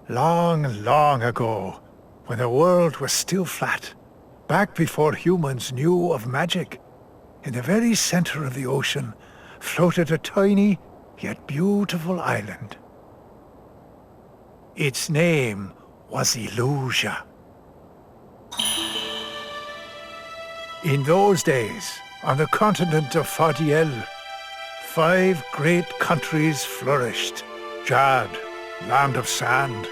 Long, long ago, when the world was still flat, back before humans knew of magic, in the very center of the ocean floated a tiny yet beautiful island. Its name was Illusia. In those days, on the continent of Fadiel, 5 great countries flourished. Jad, land of sand;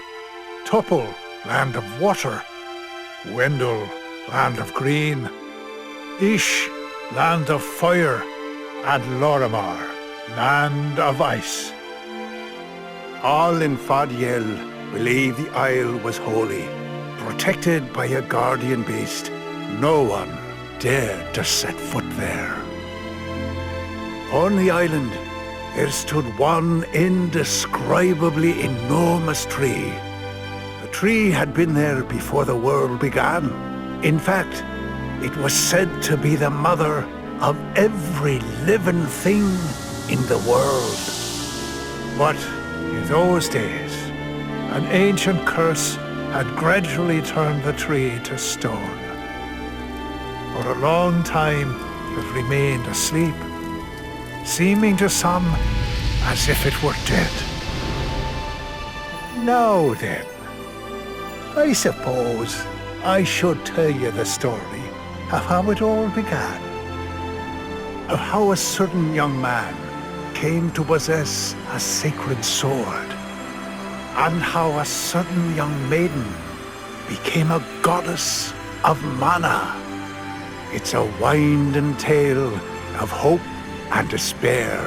Topol, land of water; Wendel, land of green; Ish, land of fire; and Lorimar, land of ice. All in Fadiel believed the isle was holy, protected by a guardian beast. No one dared to set foot there. On the island, there stood one indescribably enormous tree. The tree had been there before the world began. In fact, it was said to be the mother of every living thing in the world. But in those days, an ancient curse had gradually turned the tree to stone. For a long time, it remained asleep, seeming to some as if it were dead. Now then, I suppose I should tell you the story of how it all began. Of how a certain young man came to possess a sacred sword, and how a certain young maiden became a goddess of mana. It's a winding tale of hope and despair,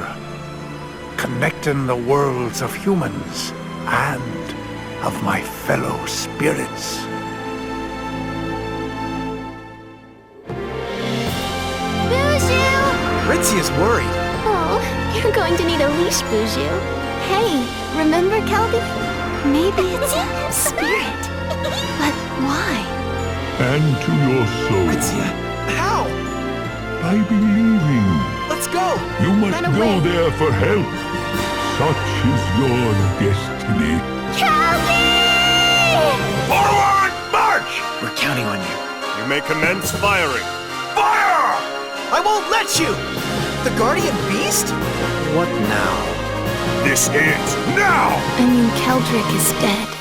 connecting the worlds of humans and of my fellow spirits. Boozhoo! Ritzia's worried. Oh, you're going to need a leash, Boozhoo. Hey, remember Kelby? Maybe it's a spirit. But why? And to your soul. Ritzia, how? By believing. Let's go! You must Run go away. there for help. Such is your destiny. Kelby! Forward, march! We're counting on you. You may commence firing. Fire! I won't let you! The Guardian Beast? What now? This ends now! I mean, Keldrick is dead.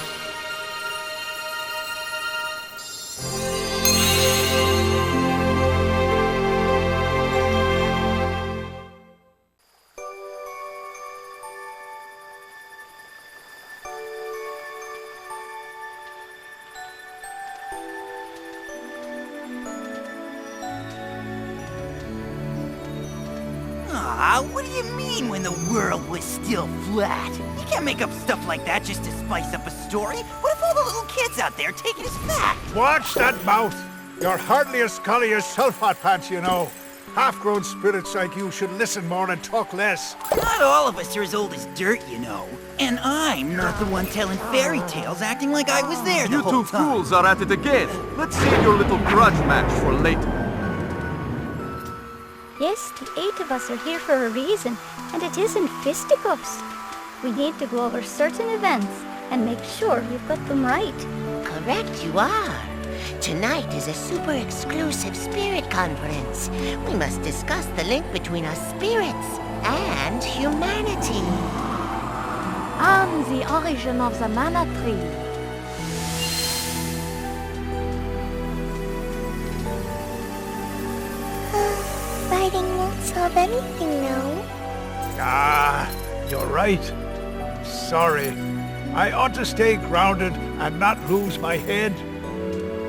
What do you mean when the world was still flat? You can't make up stuff like that just to spice up a story. What if all the little kids out there take it as fact? Watch that mouth! You're hardly as scholly as Sulphot Pants, you know. Half-grown spirits like you should listen more and talk less. Not all of us are as old as dirt, you know. And I'm not the one telling fairy tales acting like I was there the You whole two time. fools are at it again. Let's save your little grudge match for later. Yes, the 8 of us are here for a reason, and it isn't fisticuffs. We need to go over certain events and make sure we've got them right. Correct you are. Tonight is a super exclusive spirit conference. We must discuss the link between our spirits and humanity. And the origin of the mana tree. Fighting won't solve anything, no? Ah, you're right. Sorry. I ought to stay grounded and not lose my head.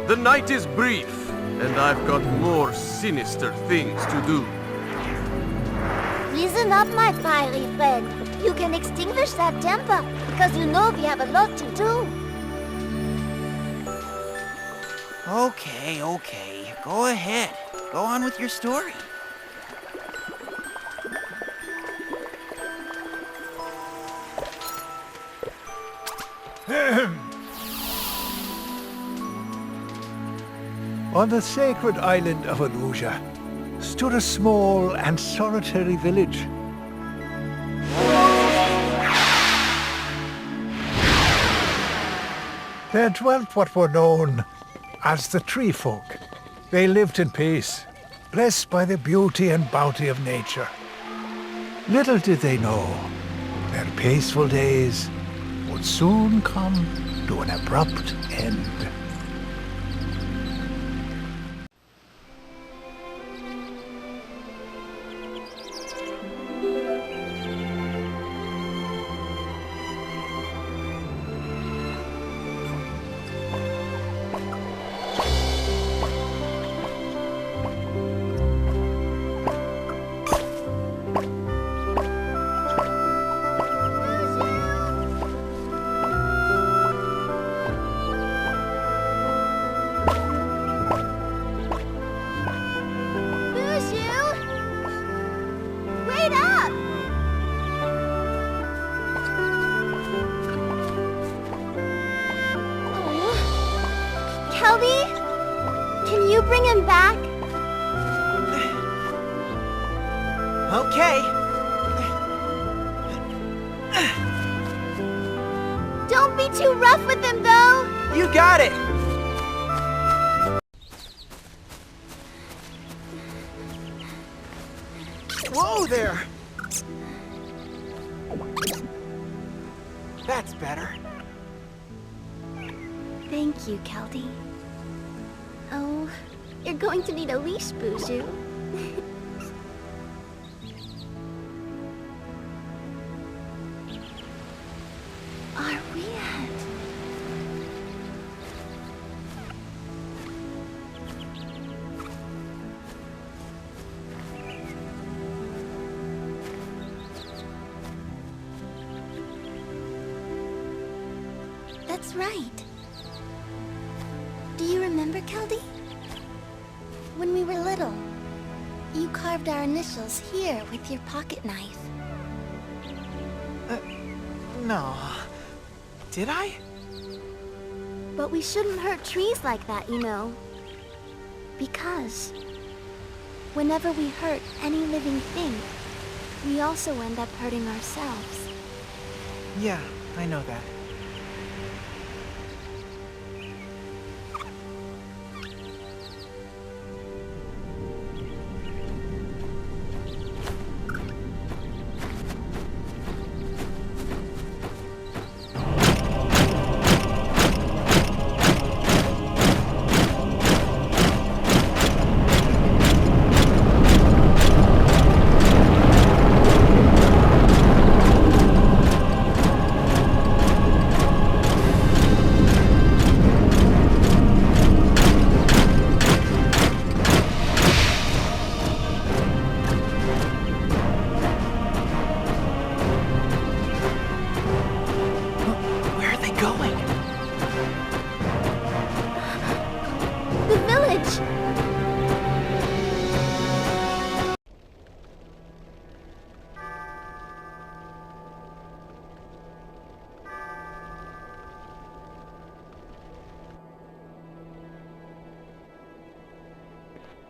The night is brief, and I've got more sinister things to do. Listen up, my fiery friend. You can extinguish that temper, because you know we have a lot to do. Okay. Go ahead. Go on with your story. On the sacred island of Illusia stood a small and solitary village. there dwelt what were known as the tree folk. They lived in peace, blessed by the beauty and bounty of nature. Little did they know, their peaceful days would soon come to an abrupt end. Kelby? Can you bring him back? Okay. Don't be too rough with him, though! You got it! Whoa there! That's better. Thank you, Keldy. Oh, you're going to need a leash, Buju. Are we at... That's right. Do you remember, Keldy? When we were little, you carved our initials here with your pocket knife. No. Did I? But we shouldn't hurt trees like that, you know. Because whenever we hurt any living thing, we also end up hurting ourselves. Yeah, I know that.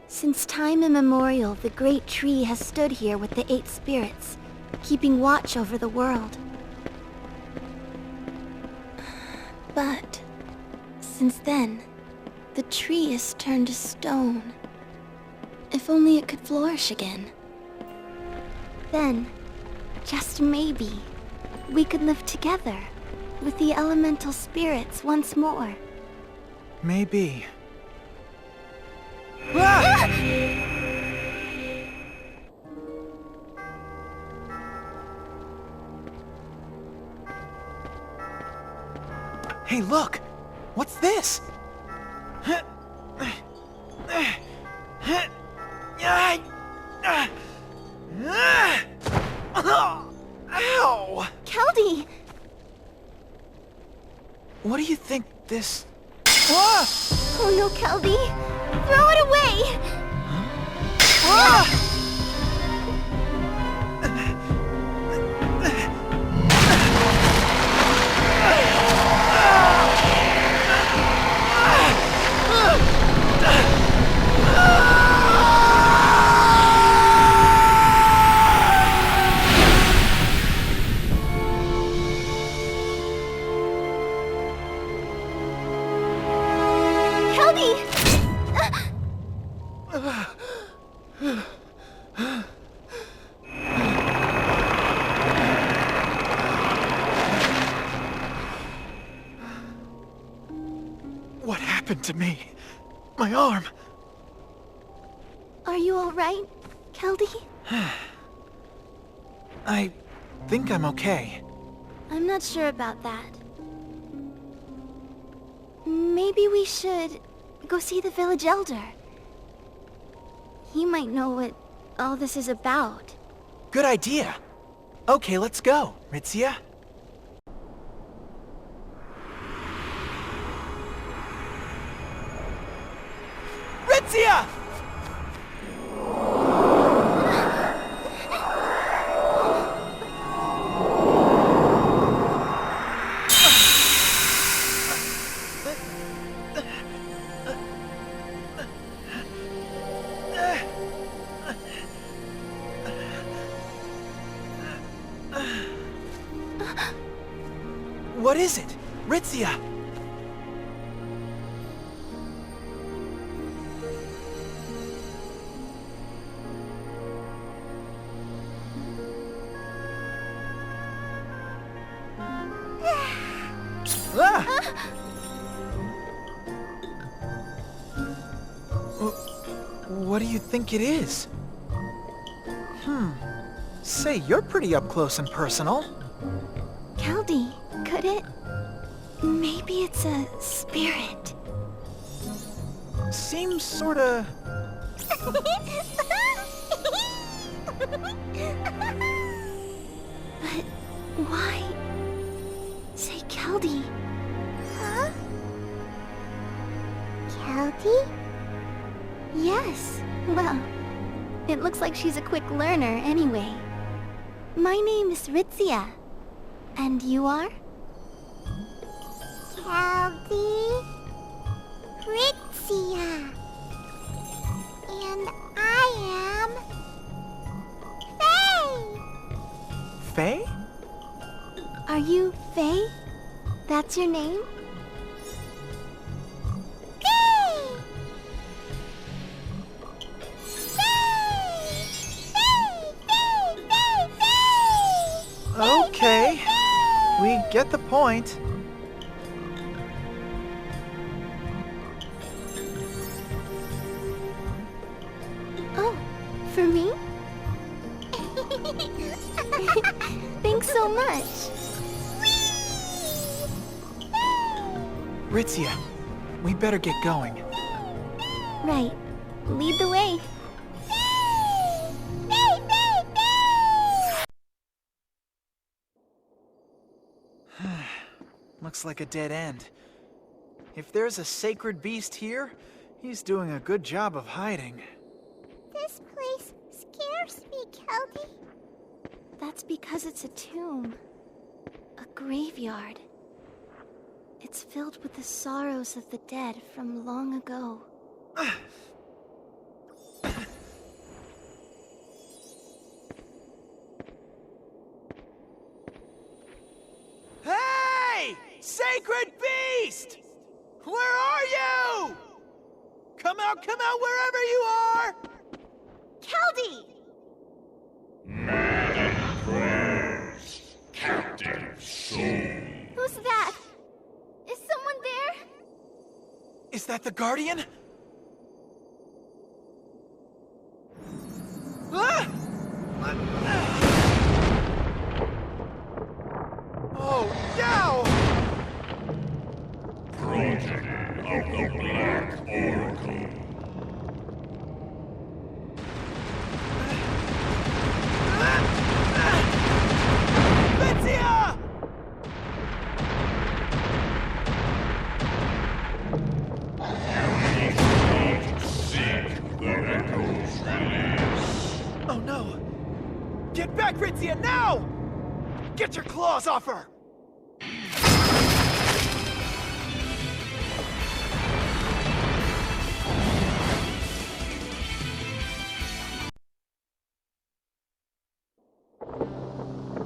Since time immemorial, the great tree has stood here with the 8 spirits, keeping watch over the world. But since then, the tree has turned to stone. If only it could flourish again. Then, just maybe, we could live together with the elemental spirits once more. Maybe. Ah! Hey, look! What's this? Ow! Keldy! What do you think this... Ah! Oh no, Keldy! Throw it away! Ah! What happened to me? My arm! Are you alright, Keldy? I think I'm okay. I'm not sure about that. Maybe we should go see the village elder. He might know what all this is about. Good idea. Okay, let's go, Ritzia. Ritzia! What is it? Ritzia! Ah! What do you think it is? Say, you're pretty up close and personal. Keldy, could it? Maybe it's a spirit. Seems sorta... But why say Keldy? Huh? Keldy? Yes. Well, it looks like she's a quick learner anyway. My name is Ritzia. And you are? Keldy. Ritzia. And I am... Faye. Faye? Are you Faye? That's your name? Okay, we get the point. Oh, for me? Thanks so much. Ritzia, we better get going. Right. Lead the way. Looks like a dead end. If there's a sacred beast here, he's doing a good job of hiding. This place scares me, Keldy. That's because it's a tomb. A graveyard. It's filled with the sorrows of the dead from long ago. Hey! Sacred beast! Where are you? Come out wherever you are! Keldy! Madam Prayers, captive soul. Who's that? Is someone there? Is that the Guardian? Ah! Oh, no! Progeny of the Black Oracle. Ritzia! Seek the echo's release. Oh no! Get back, Ritzia, now! Get your claws off her!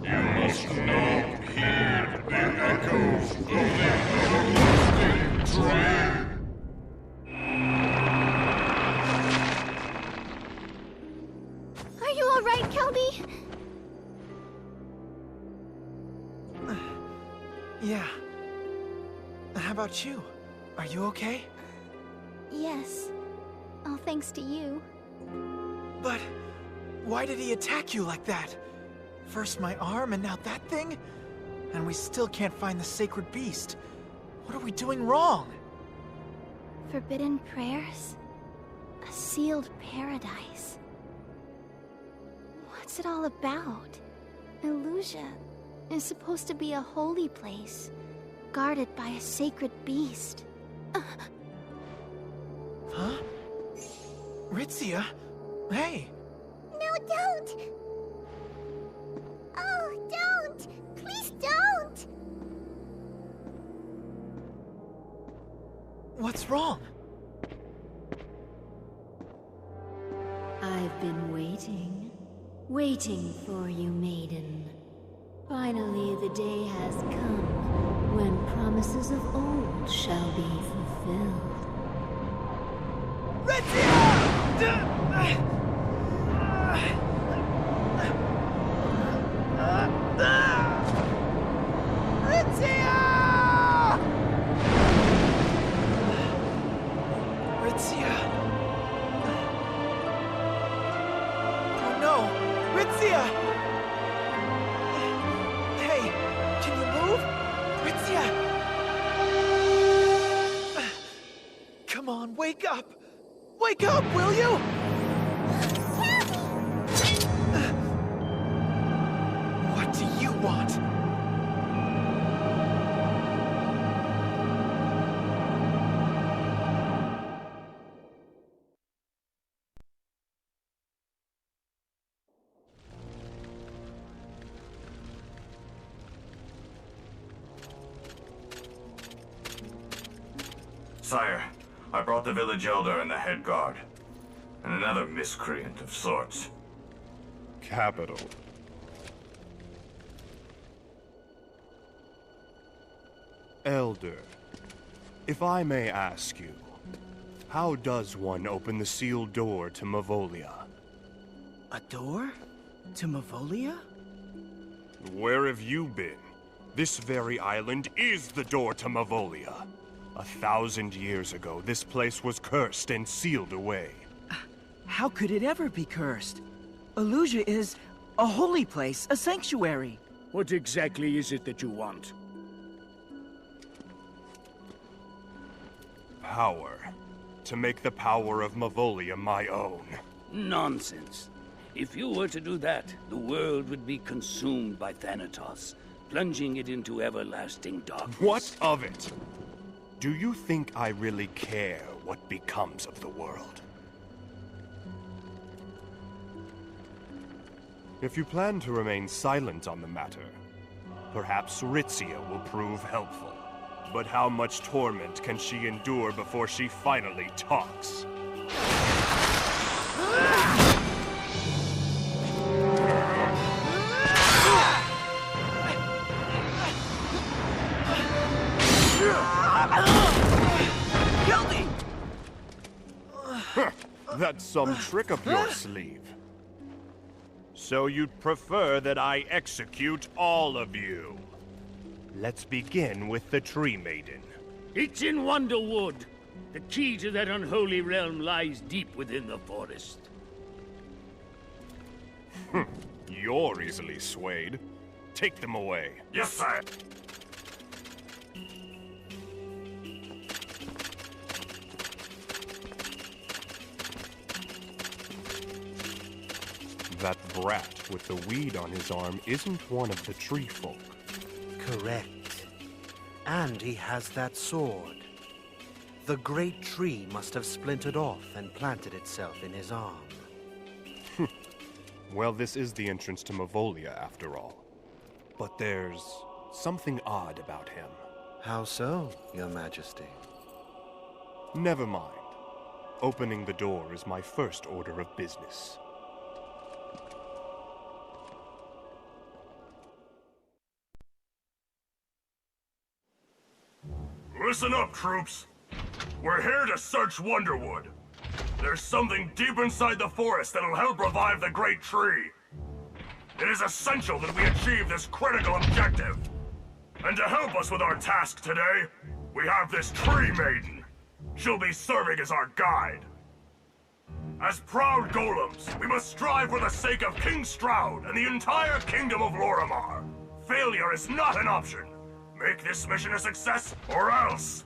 You must now heed the echoes of the everlasting dream. Yeah. How about you? Are you okay? Yes. All thanks to you. But why did he attack you like that? First my arm and now that thing? And we still can't find the sacred beast. What are we doing wrong? Forbidden prayers? A sealed paradise. What's it all about? Illusia is supposed to be a holy place, guarded by a sacred beast. Huh? Ritzia? Hey! No, don't! Oh, don't! Please don't! What's wrong? I've been waiting for you, maiden. Finally, the day has come when promises of old shall be fulfilled. Ritzia! Oh no! Ritzia! Hey, can you move? Ritzia! Come on, wake up! Wake up, will you? What do you want? Sire, I brought the village elder and the head guard. And another miscreant of sorts. Capital. Elder, if I may ask you, how does one open the sealed door to Mavolia? A door? To Mavolia? Where have you been? This very island is the door to Mavolia. 1,000 years ago, this place was cursed and sealed away. How could it ever be cursed? Illusia is a holy place, a sanctuary. What exactly is it that you want? Power. To make the power of Mavolia my own. Nonsense. If you were to do that, the world would be consumed by Thanatos, plunging it into everlasting darkness. What of it? Do you think I really care what becomes of the world? If you plan to remain silent on the matter, perhaps Ritzia will prove helpful. But how much torment can she endure before she finally talks? Guilty! That's some trick up your sleeve. So you'd prefer that I execute all of you? Let's begin with the Tree Maiden. It's in Wonderwood. The key to that unholy realm lies deep within the forest. You're easily swayed. Take them away. Yes, sire. That brat with the weed on his arm isn't one of the tree folk. Correct. And he has that sword. The great tree must have splintered off and planted itself in his arm. Well, this is the entrance to Mavolia, after all. But there's something odd about him. How so, Your Majesty? Never mind. Opening the door is my first order of business. Listen up, troops. We're here to search Wonderwood. There's something deep inside the forest that'll help revive the great tree. It is essential that we achieve this critical objective. And to help us with our task today, we have this Tree Maiden. She'll be serving as our guide. As proud golems, we must strive for the sake of King Stroud and the entire kingdom of Lorimar. Failure is not an option. Make this mission a success, or else.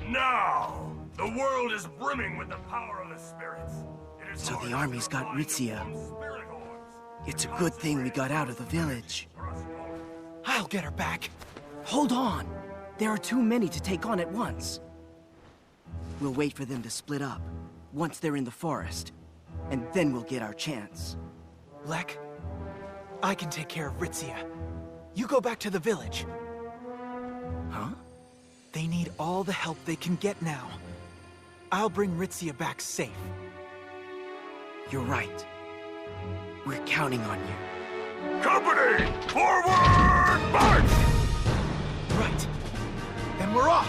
Now, the world is brimming with the power of the spirits. So the army's got Ritzia. It's a good thing we got out of the village. I'll get her back. Hold on! There are too many to take on at once. We'll wait for them to split up, once they're in the forest. And then we'll get our chance. Lek, I can take care of Ritzia. You go back to the village. Huh? They need all the help they can get now. I'll bring Ritzia back safe. You're right. We're counting on you. Company! Forward! March! Right. Then we're off!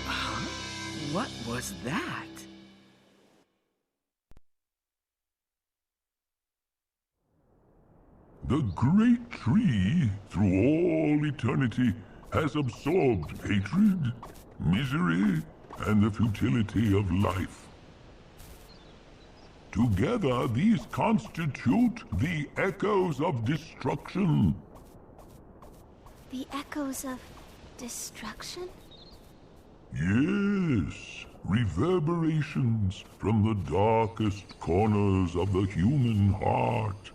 Huh? What was that? The great tree, through all eternity, has absorbed hatred, misery, and the futility of life. Together, these constitute the echoes of destruction. The echoes of destruction? Yes, reverberations from the darkest corners of the human heart.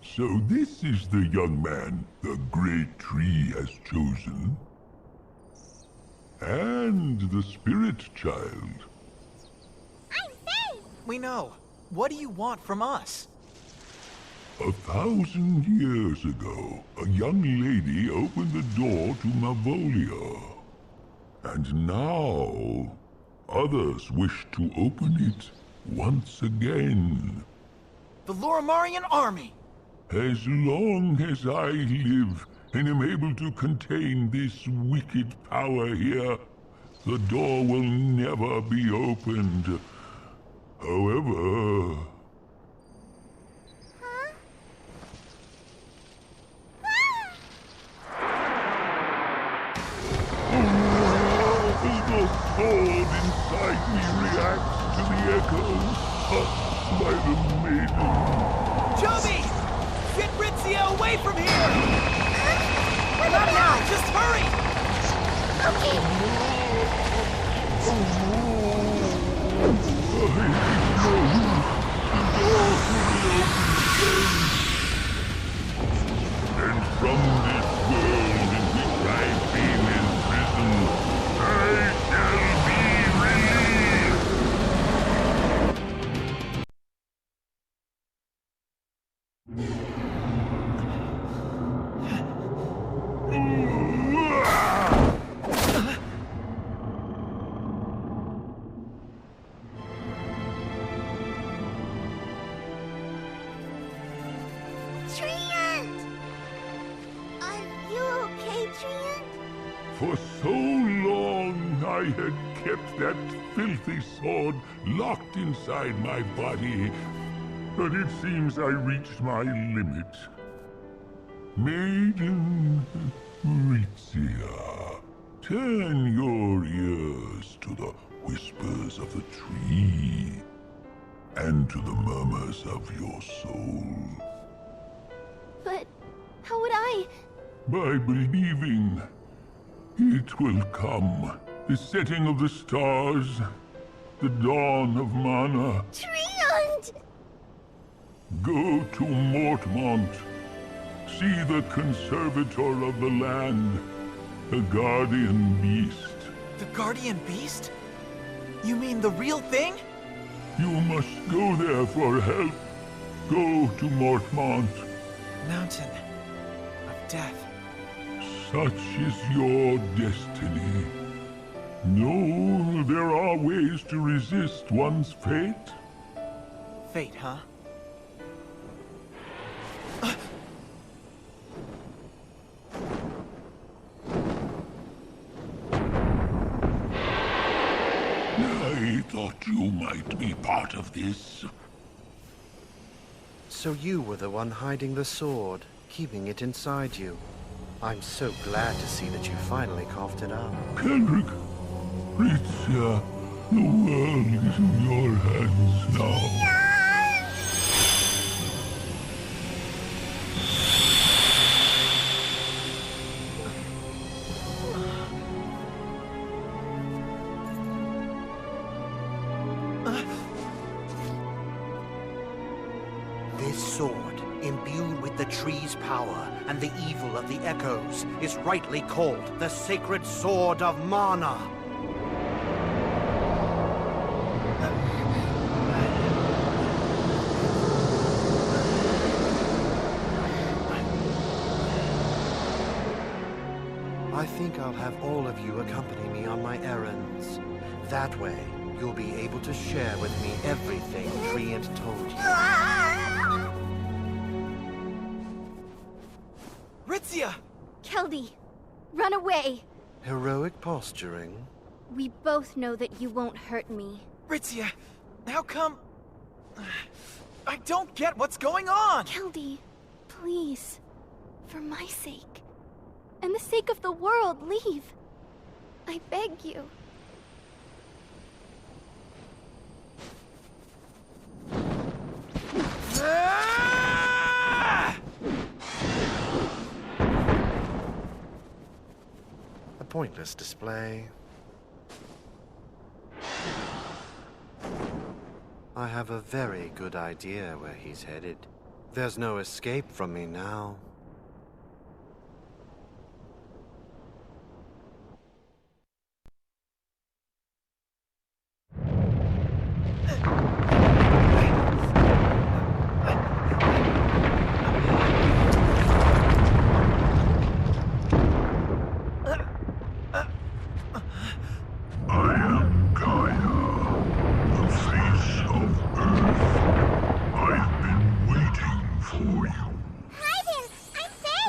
So this is the young man the great tree has chosen. And the spirit child. I'm safe! We know. What do you want from us? 1,000 years ago, a young lady opened the door to Mavolia. And now, others wish to open it once again. The Lorimarian army! As long as I live and am able to contain this wicked power here, the door will never be opened. However... Huh? The sword inside me reacts to the echoes touched by the maiden. Joby! Get Ritzia away from here! Not now! Just hurry! And from this world in which I've been imprisoned, I shall be released! Treant! Are you okay, Treant? For so long I had kept that filthy sword locked inside my body, but it seems I reached my limit. Maiden Ritzia, turn your ears to the whispers of the tree and to the murmurs of your soul. But how would I? By believing, it will come. The setting of the stars, the dawn of Mana. Treant! Go to Mortmont. See the conservator of the land, the guardian beast. The guardian beast? You mean the real thing? You must go there for help. Go to Mortmont. Mountain of death. Such is your destiny. No, there are ways to resist one's fate. Fate, huh? thought you might be part of this. So you were the one hiding the sword, keeping it inside you. I'm so glad to see that you finally coughed it out. Kendrick, Ritzia, the world is in your hands now. This sword, imbued with the tree's power and the evil of the echoes, is rightly called the Sacred Sword of Mana. I think I'll have all of you accompany me on my errands. That way, you'll be able to share with me everything Treant told you. Ritzia! Keldy, run away. Heroic posturing? We both know that you won't hurt me. Ritzia, how come... I don't get what's going on! Keldy, please. For my sake. And the sake of the world, leave. I beg you. A pointless display. I have a very good idea where he's headed. There's no escape from me now.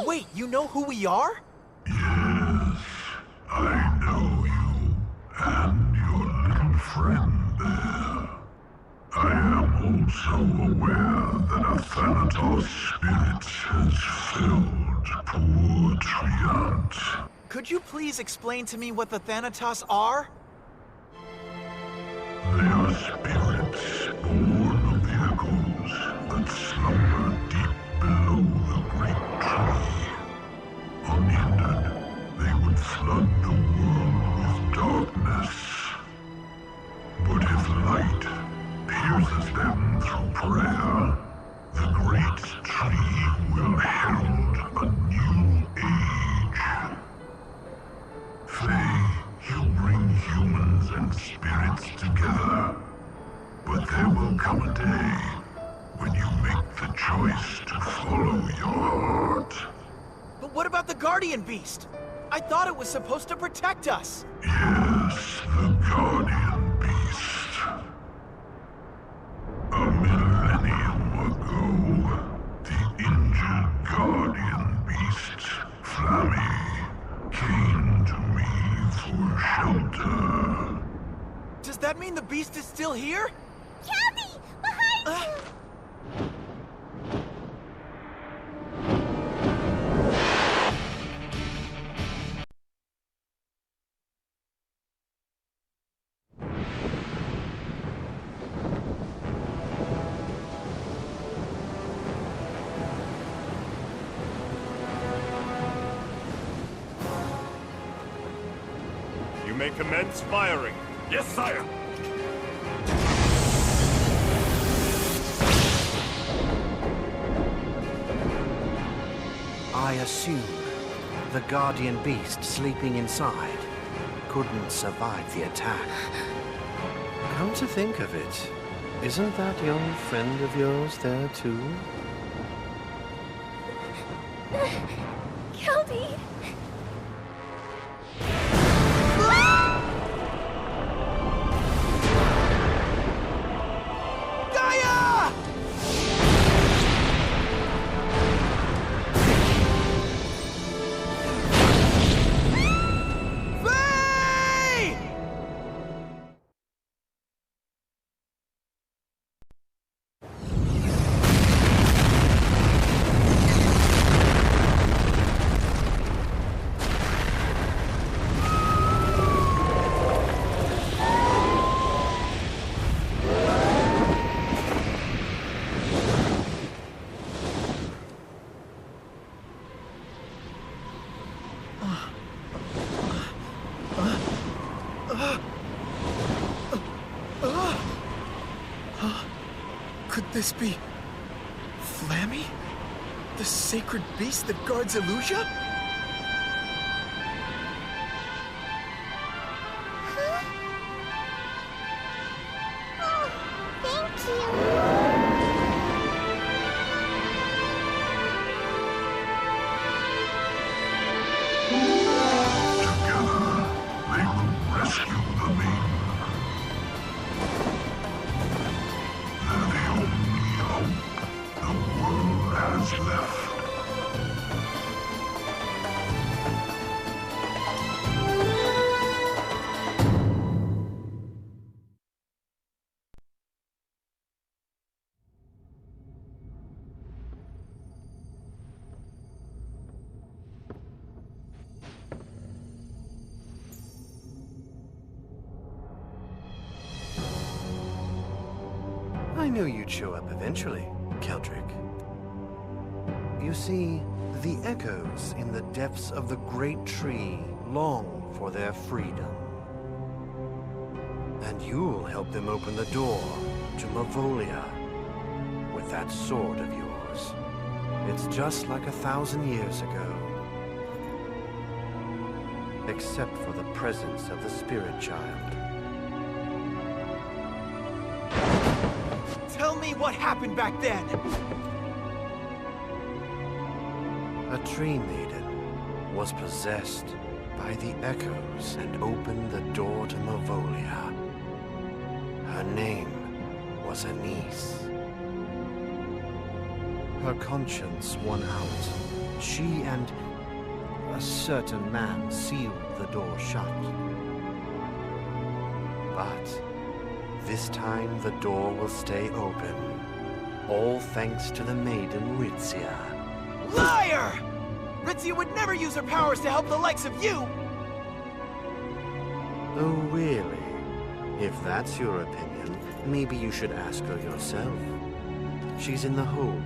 Wait, you know who we are? Yes, I know you and your little friend there. I am also aware that a Thanatos spirit has filled poor Treant. Could you please explain to me what the Thanatos are? They are spirits born of the echoes that slumber deep below the great tree. Unhindered, they would flood the world with darkness. But if light pierces them through prayer, the great tree will herald a new age. Faye, you bring humans and spirits together. But there will come a day when you make the choice to follow your heart. But what about the Guardian Beast? I thought it was supposed to protect us. Yes, the Guardian Beast. A millennium ago, the injured Guardian Beast, Flammy, came to me for shelter. Does that mean the Beast is still here? Keldy! Behind you! You may commence firing. Yes, sire! I assume the Guardian Beast sleeping inside couldn't survive the attack. Come to think of it, isn't that young friend of yours there too? Keldy! this be... Flammy? The sacred beast that guards Illusia? Thank you. They will rescue the maiden. They're the only hope the world has left. I knew you'd show up eventually, Keldrick. You see, the echoes in the depths of the great tree long for their freedom. And you'll help them open the door to Mavolia with that sword of yours. It's just like 1,000 years ago. Except for the presence of the spirit child. Tell me what happened back then! A tree maiden was possessed by the echoes and opened the door to Mavolia. Her name was Anise. Her conscience won out. She and a certain man sealed the door shut. But this time the door will stay open, all thanks to the maiden Ritzia. Liar! Ritzia would never use her powers to help the likes of you! Oh, really? If that's your opinion, maybe you should ask her yourself. She's in the hold,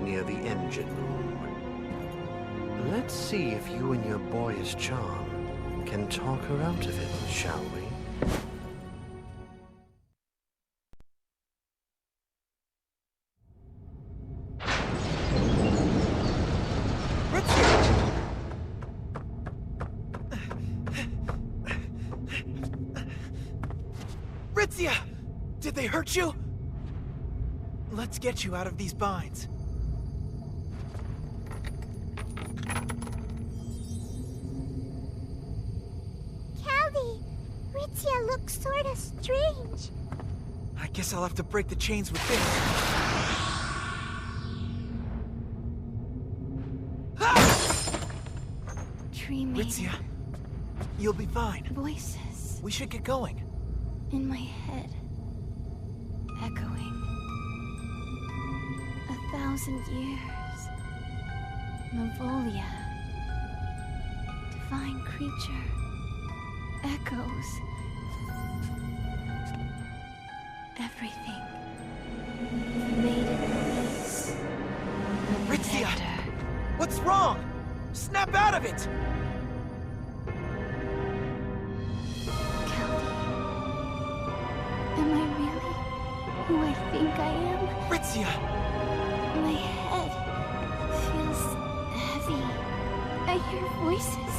near the engine room. Let's see if you and your boyish charm can talk her out of it, shall we? Ritzia! Did they hurt you? Let's get you out of these binds. Callie, Ritzia looks sorta strange. I guess I'll have to break the chains with this. Tree maiden. Ritzia, you'll be fine. Voices We should get going. in my head, echoing. 1,000 years. Mavolia. Divine creature. Echoes. Everything. The maiden is... Ritzia! What's wrong? Snap out of it! Am I really who I think I am? Ritzia! My head feels heavy. I hear voices.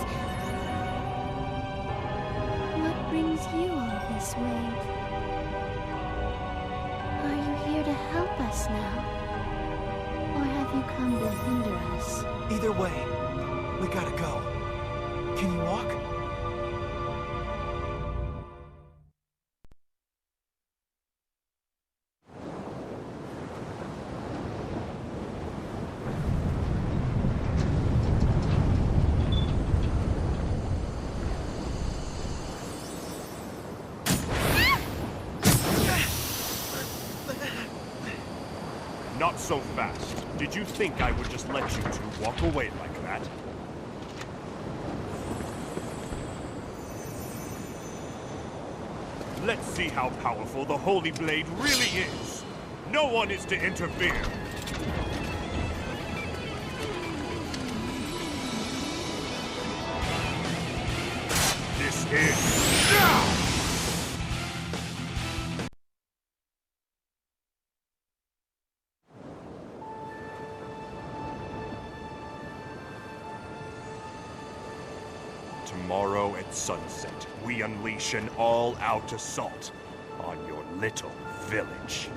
What brings you all this way? Are you here to help us now? Or have you come to hinder us? Either way, we gotta go. Can you walk? Not so fast. Did you think I would just let you two walk away like that? Let's see how powerful the Holy Blade really is. No one is to interfere. This is now! Tomorrow at sunset, we unleash an all-out assault on your little village.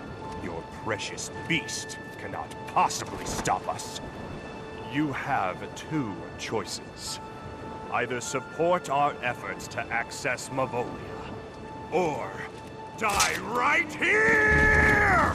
Your precious beast cannot possibly stop us. You have two choices. Either support our efforts to access Mavolia, or die right here!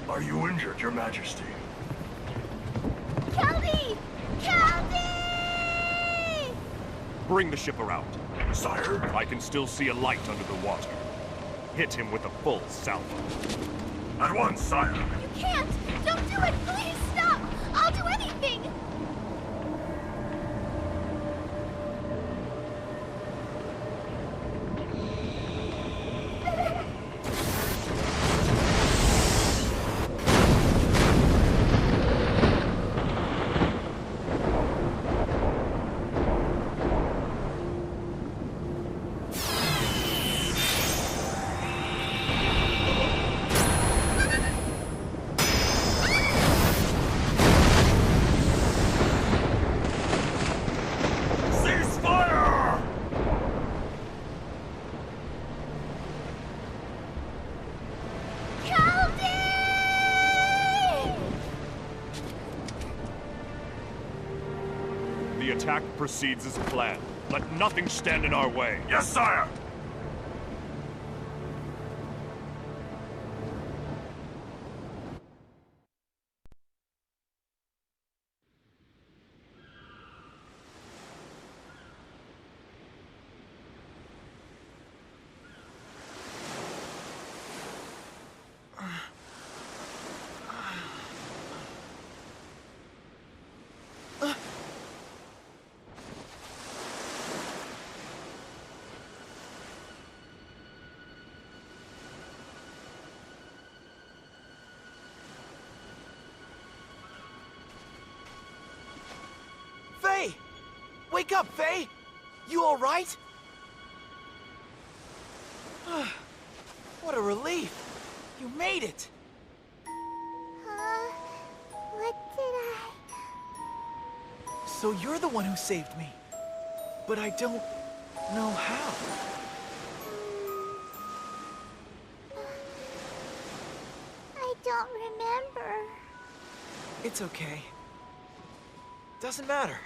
Are you injured, Your Majesty? Keldy! Keldy! Bring the ship around. Sire? I can still see a light under the water. Hit him with a full salvo. At once, sire. You can't! Don't do it! Please stop! I'll do anything! The attack proceeds as planned. Let nothing stand in our way. Yes, sire! Faye! Wake up, Faye! You all right? What a relief! You made it! What did I... So you're the one who saved me. But I don't know how. I don't remember. It's okay. Doesn't matter.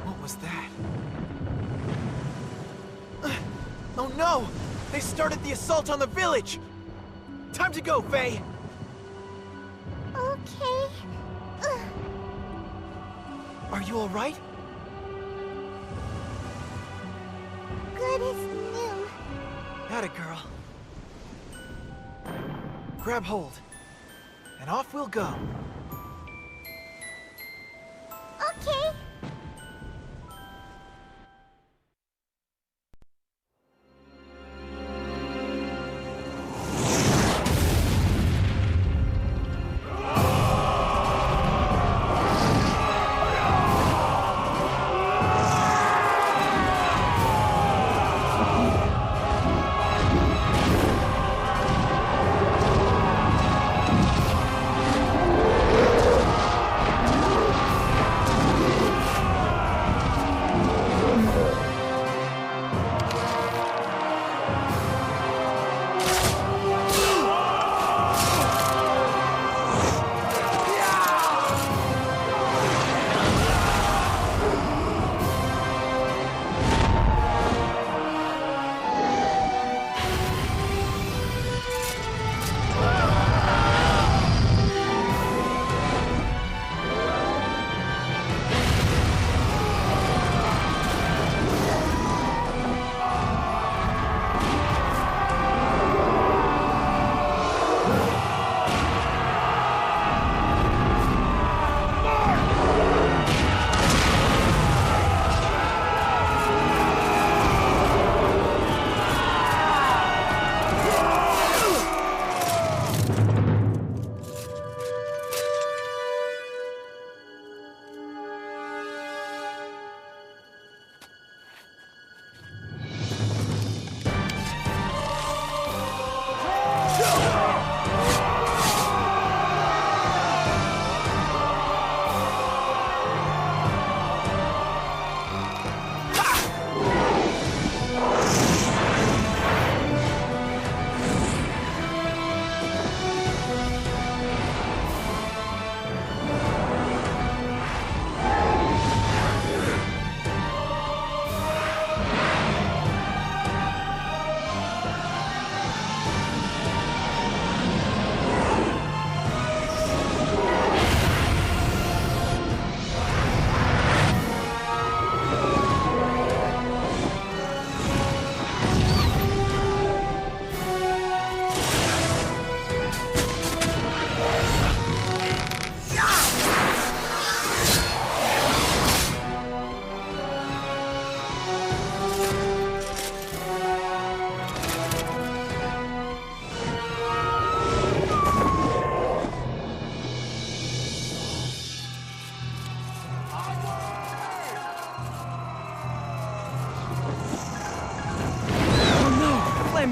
What was that? Oh no! They started the assault on the village! Time to go, Faye! Okay. Are you all right? Good as new. Atta girl. Grab hold. And off we'll go. Okay.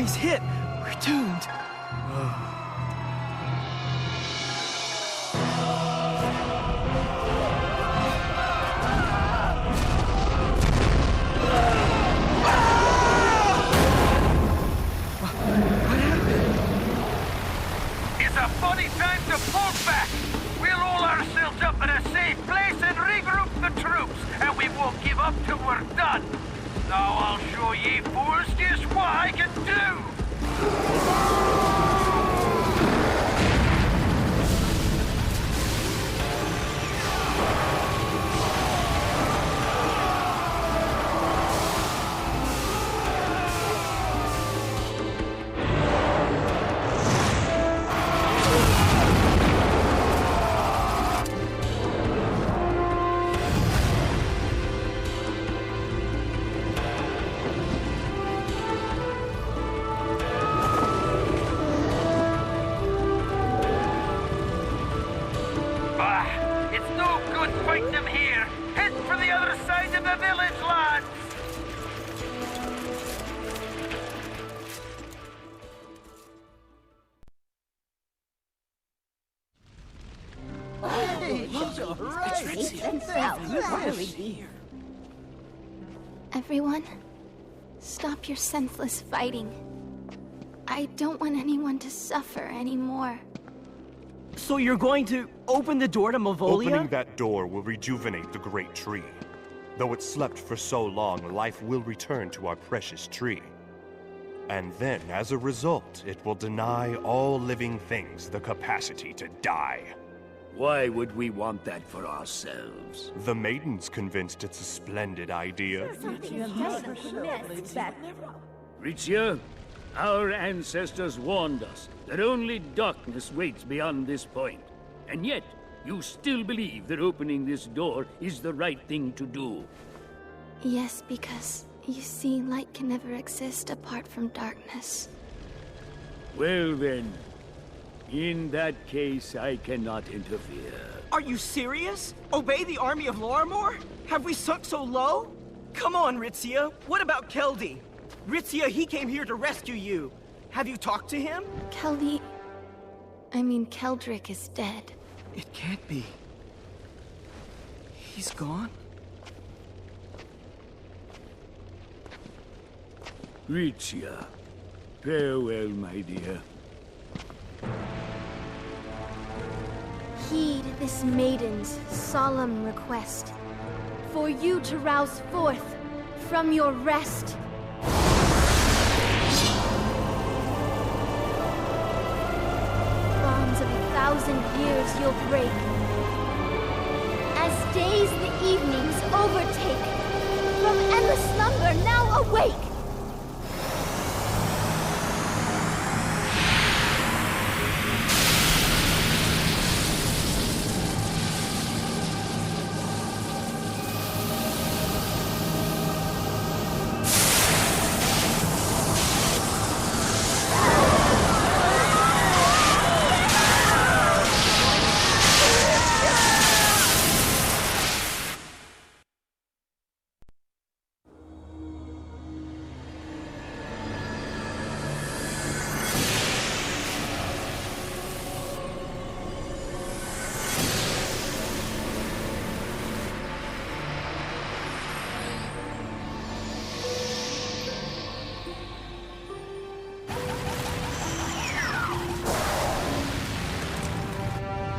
he's hit. We're doomed. It's a funny time to pull back. We'll roll ourselves up in a safe place and regroup the troops, and we won't give up till we're done. Now I'll show ye fools just what I can do. Fight them here. Head for the other side of the village, lads. Everyone, stop your senseless fighting. I don't want anyone to suffer anymore. So you're going to open the door to Mavolia? Opening that door will rejuvenate the great tree. Though it slept for so long, life will return to our precious tree. And then, as a result, it will deny all living things the capacity to die. Why would we want that for ourselves? The maiden's convinced it's a splendid idea. Ritzia, our ancestors warned us that only darkness waits beyond this point. And yet, you still believe that opening this door is the right thing to do. Yes, because, you see, light can never exist apart from darkness. Well then, in that case, I cannot interfere. Are you serious? Obey the army of Lorimor? Have we sunk so low? Come on, Ritzia. What about Keldy? Ritzia, he came here to rescue you. Have you talked to him? Keldrick is dead. It can't be. He's gone? Ritzia, farewell, my dear. Heed this maiden's solemn request, for you to rouse forth from your rest. Bonds of 1,000 years you'll break. As days the evenings overtake, from endless slumber now awake!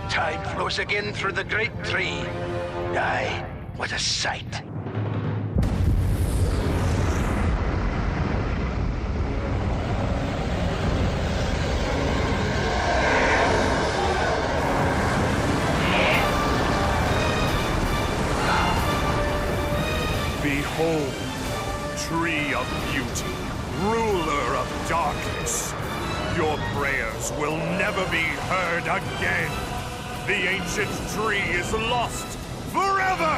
Tide flows again through the great tree. Aye, what a sight. Behold, tree of beauty, ruler of darkness. Your prayers will never be heard again. The ancient tree is lost forever!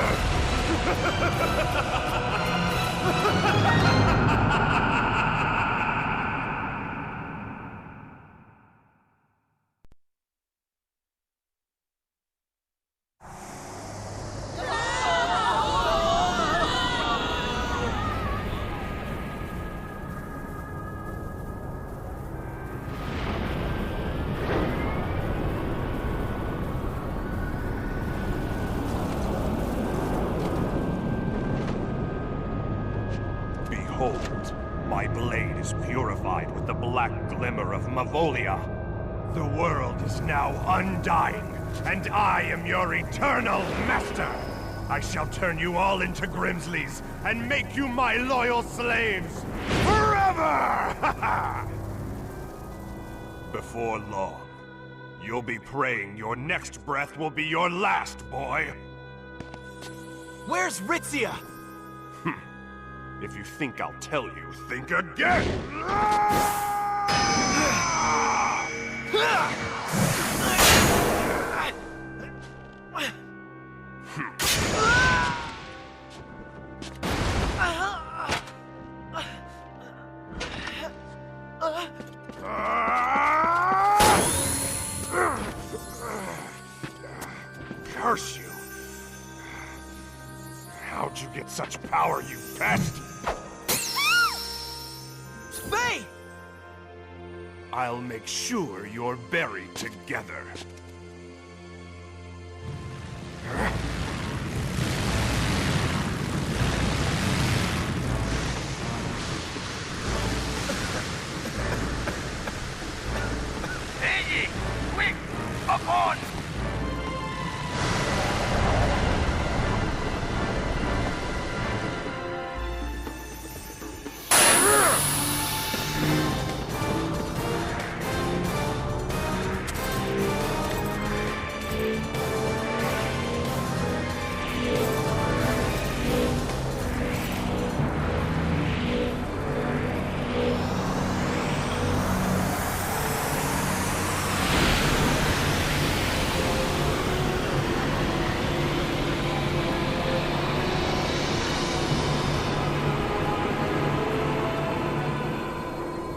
Behold, my blade is purified with the black glimmer of Mavolia. The world is now undying, and I am your eternal master! I shall turn you all into Grimsleys, and make you my loyal slaves! Forever! Before long, you'll be praying your next breath will be your last, boy! Where's Ritzia? If you think I'll tell you, think again! Curse you! How'd you get such power, you pest? Faye! I'll make sure you're buried together. Hey, quick! Up on!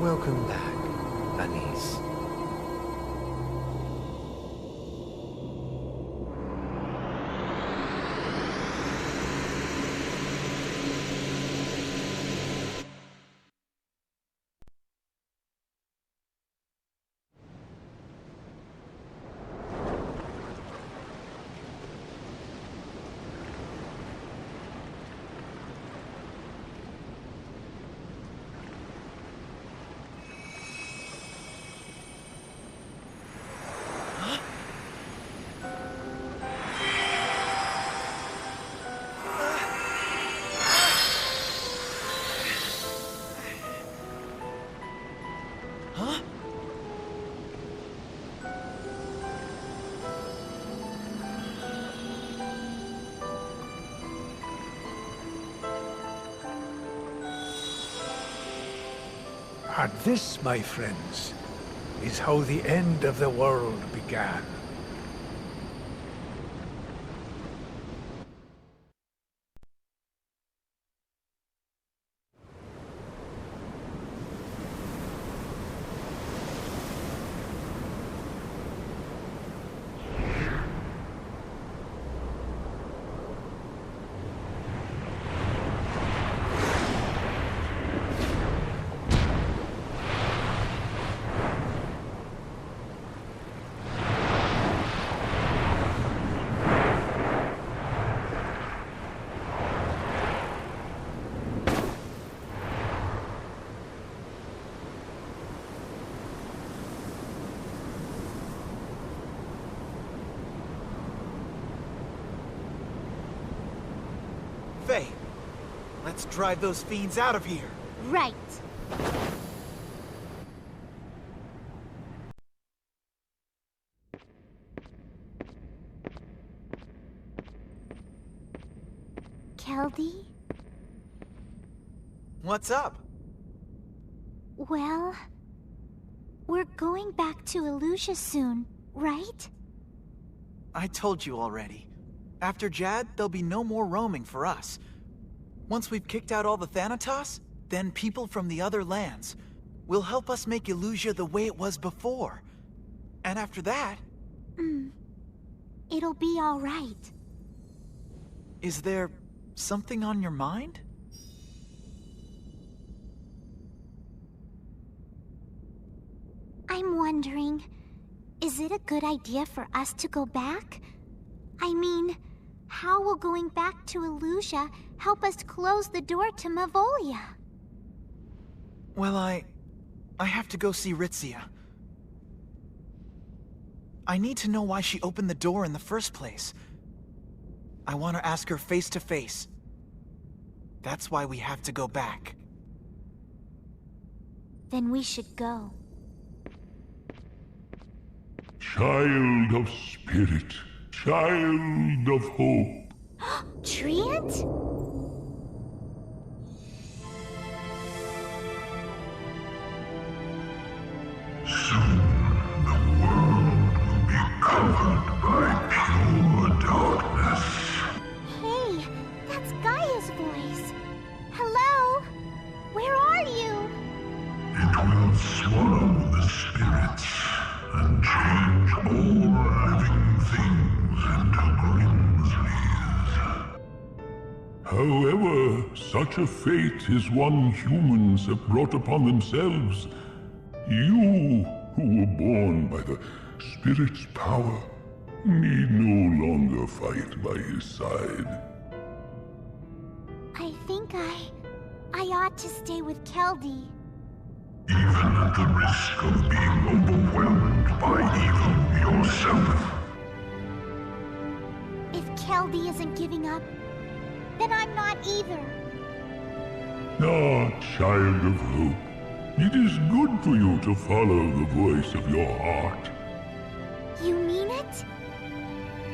Welcome back, Anise. And this, my friends, is how the end of the world began. Faye, let's drive those fiends out of here. Right. Keldy? What's up? Well, we're going back to Illusia soon, right? I told you already. After Jad, there'll be no more roaming for us. Once we've kicked out all the Thanatos, then people from the other lands will help us make Illusia the way it was before. And after that... It'll be all right. Is there something on your mind? I'm wondering, is it a good idea for us to go back? I mean, how will going back to Illusia help us close the door to Mavolia? Well, I have to go see Ritzia. I need to know why she opened the door in the first place. I want to ask her face to face. That's why we have to go back. Then we should go. Child of spirit, child of hope. Treant? Soon the world will be covered by pure darkness. Hey, that's Gaia's voice. Hello? Where are you? It will swallow the spirits and change all living things into Grimsleys. However, such a fate is one humans have brought upon themselves. You, who were born by the spirit's power, need no longer fight by his side. I think I ought to stay with Keldy. Even at the risk of being overwhelmed by evil yourself. If Keldy isn't giving up, then I'm not either. Ah, child of hope. It is good for you to follow the voice of your heart. You mean it?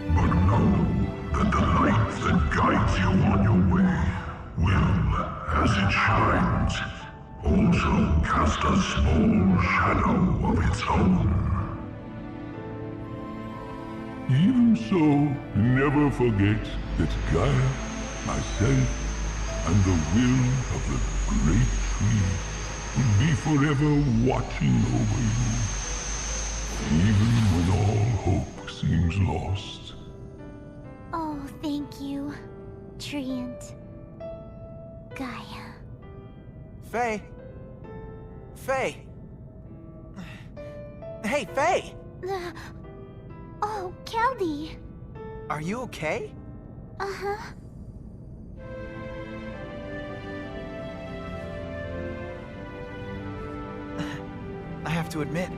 But know that the light that guides you on your way will, as it shines, also cast a small shadow of its own. Even so, never forget that Gaia, myself, and the will of the great tree will be forever watching over you, even when all hope seems lost. Oh, thank you, Treant. Gaia. Faye? Faye? Hey, Faye! Oh, Keldy. Are you okay? Uh-huh. I have to admit,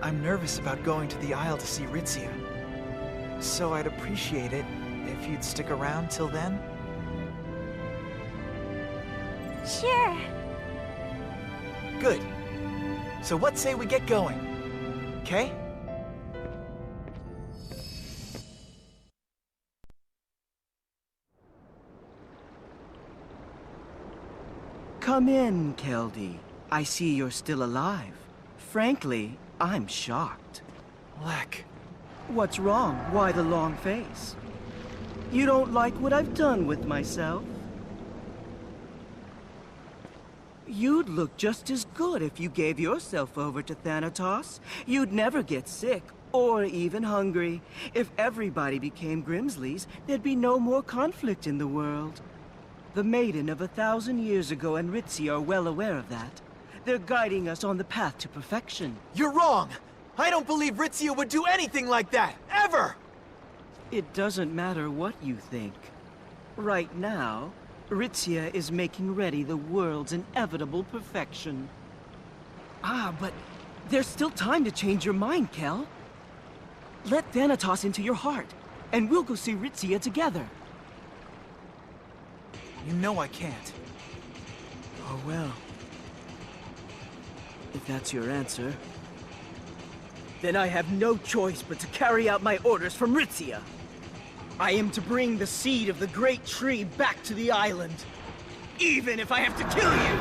I'm nervous about going to the Isle to see Ritzia. So I'd appreciate it if you'd stick around till then. Sure. Good. So what say we get going? Okay? Come in, Keldy. I see you're still alive. Frankly, I'm shocked. Lek. What's wrong? Why the long face? You don't like what I've done with myself? You'd look just as good if you gave yourself over to Thanatos. You'd never get sick, or even hungry. If everybody became Grimsleys, there'd be no more conflict in the world. The Maiden of 1,000 years ago and Ritzia are well aware of that. They're guiding us on the path to perfection. You're wrong! I don't believe Ritzia would do anything like that, ever! It doesn't matter what you think. Right now, Ritzia is making ready the world's inevitable perfection. Ah, but there's still time to change your mind, Kel. Let Thanatos into your heart, and we'll go see Ritzia together. You know I can't. Oh well. If that's your answer, then I have no choice but to carry out my orders from Ritzia. I am to bring the seed of the great tree back to the island, even if I have to kill you!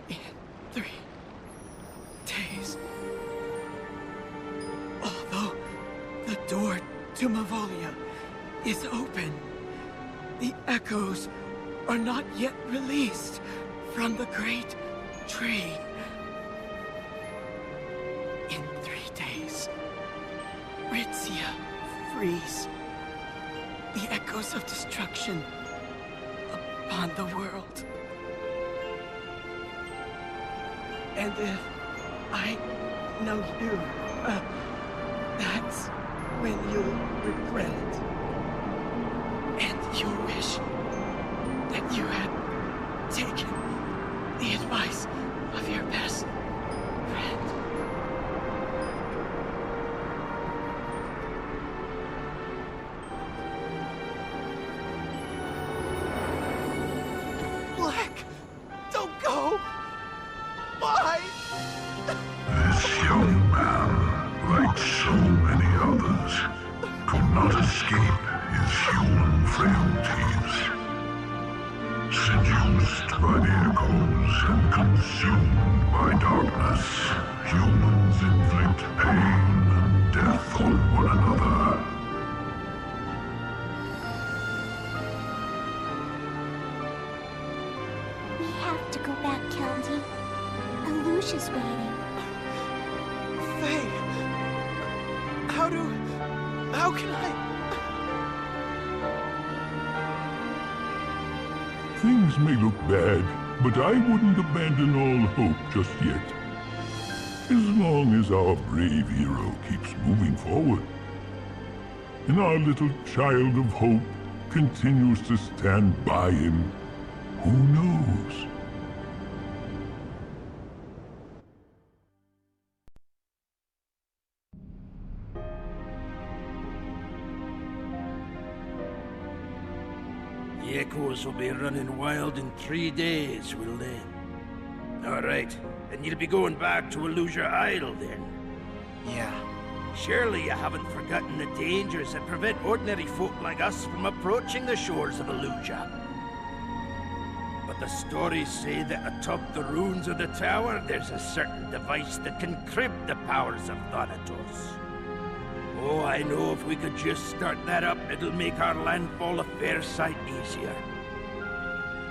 In 3 days. Although the door to Mavolia is open, the echoes are not yet released from the great tree. In 3 days, Ritzia frees the echoes of destruction upon the world. And if I know you, that's when you'll regret it. And you'll wish that you had taken the advice of your best friend. Black! Don't go! Why? This young man, like so many others, could not escape his human frailties. Seduced by the echoes and consumed by darkness, humans inflict pain and death on one another. We have to go back, Keldy. Alusha's waiting. Faye! How can I... Things may look bad, but I wouldn't abandon all hope just yet. As long as our brave hero keeps moving forward, and our little child of hope continues to stand by him, who knows? The echoes will be running wild in 3 days, will they? All right, then you'll be going back to Alusia Isle, then. Yeah. Surely you haven't forgotten the dangers that prevent ordinary folk like us from approaching the shores of Alusia. But the stories say that atop the ruins of the tower, there's a certain device that can crib the powers of Thanatos. Oh, I know if we could just start that up, it'll make our landfall a fair sight easier.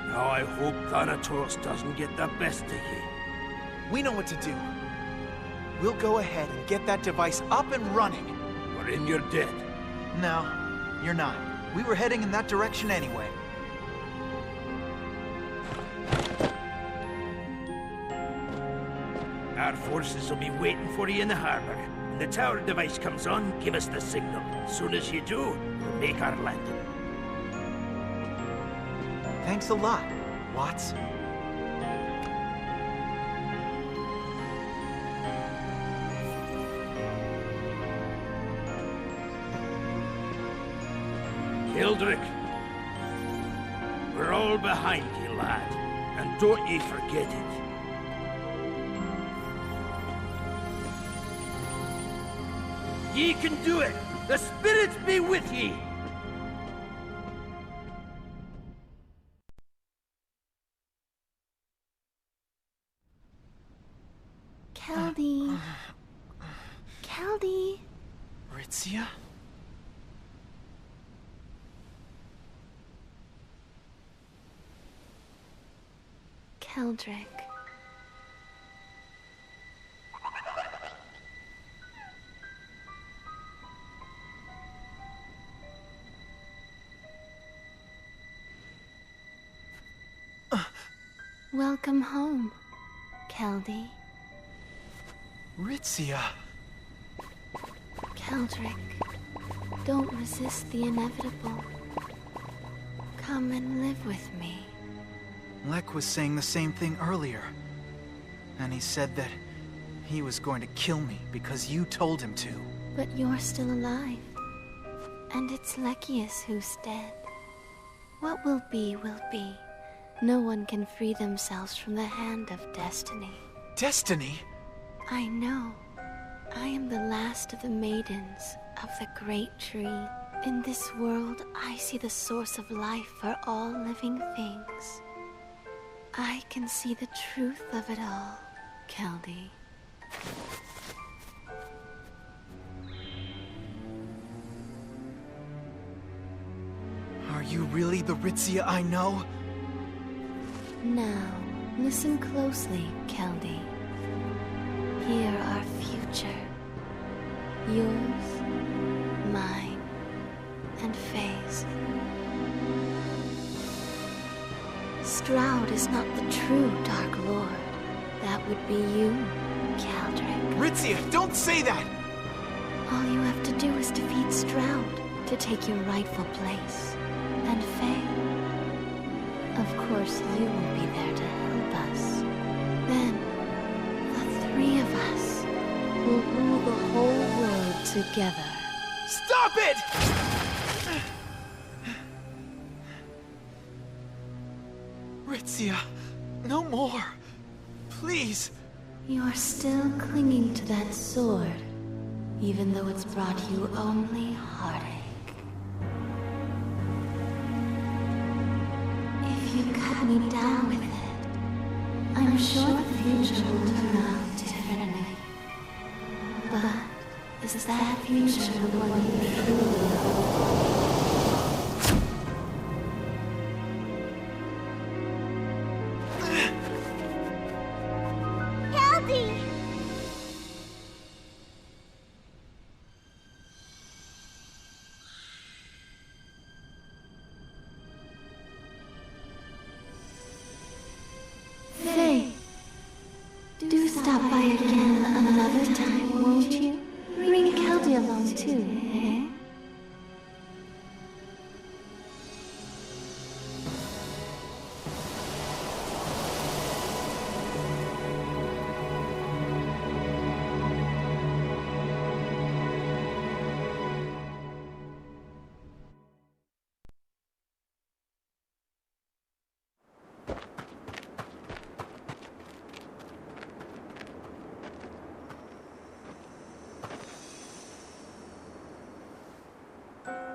Now I hope Thanatos doesn't get the best of you. We know what to do. We'll go ahead and get that device up and running. We're in your debt. No, you're not. We were heading in that direction anyway. Our forces will be waiting for you in the harbor. When the tower device comes on, give us the signal. As soon as you do, we'll make our landing. Thanks a lot, Watts. Hildrick, we're all behind you, lad. And don't ye forget it. Ye can do it! The spirits be with ye! Keldy. Keldy. Ritzia? Keldrick. Welcome home, Keldy. Ritzia. Keldrick, don't resist the inevitable. Come and live with me. Lek was saying the same thing earlier. And he said that he was going to kill me because you told him to. But you're still alive. And it's Lekius who's dead. What will be, will be. No one can free themselves from the hand of destiny. Destiny? I know. I am the last of the maidens of the great tree. In this world, I see the source of life for all living things. I can see the truth of it all, Keldy. Are you really the Ritzia I know? Now, listen closely, Keldy. Hear our future. Yours, mine, and Faye's. Stroud is not the true Dark Lord. That would be you, Caldric. Ritzia, don't say that! All you have to do is defeat Stroud to take your rightful place. And Faye, of course you will be there to help us. Then, the three of us will rule the whole world together. Stop it! Ritzia, no more. Please. You're still clinging to that sword, even though it's brought you only heartache. If you cut me down with it, I'm sure the future will turn out differently. But is that future the one you truly want? Faye, do stop by again another time, won't you? Bring Keldy along too, eh?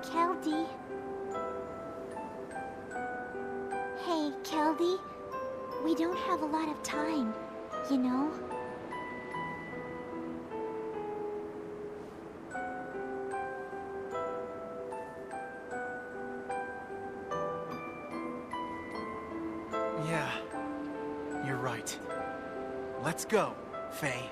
Keldy. Hey, Keldy. We don't have a lot of time, you know? Yeah, you're right. Let's go, Faye.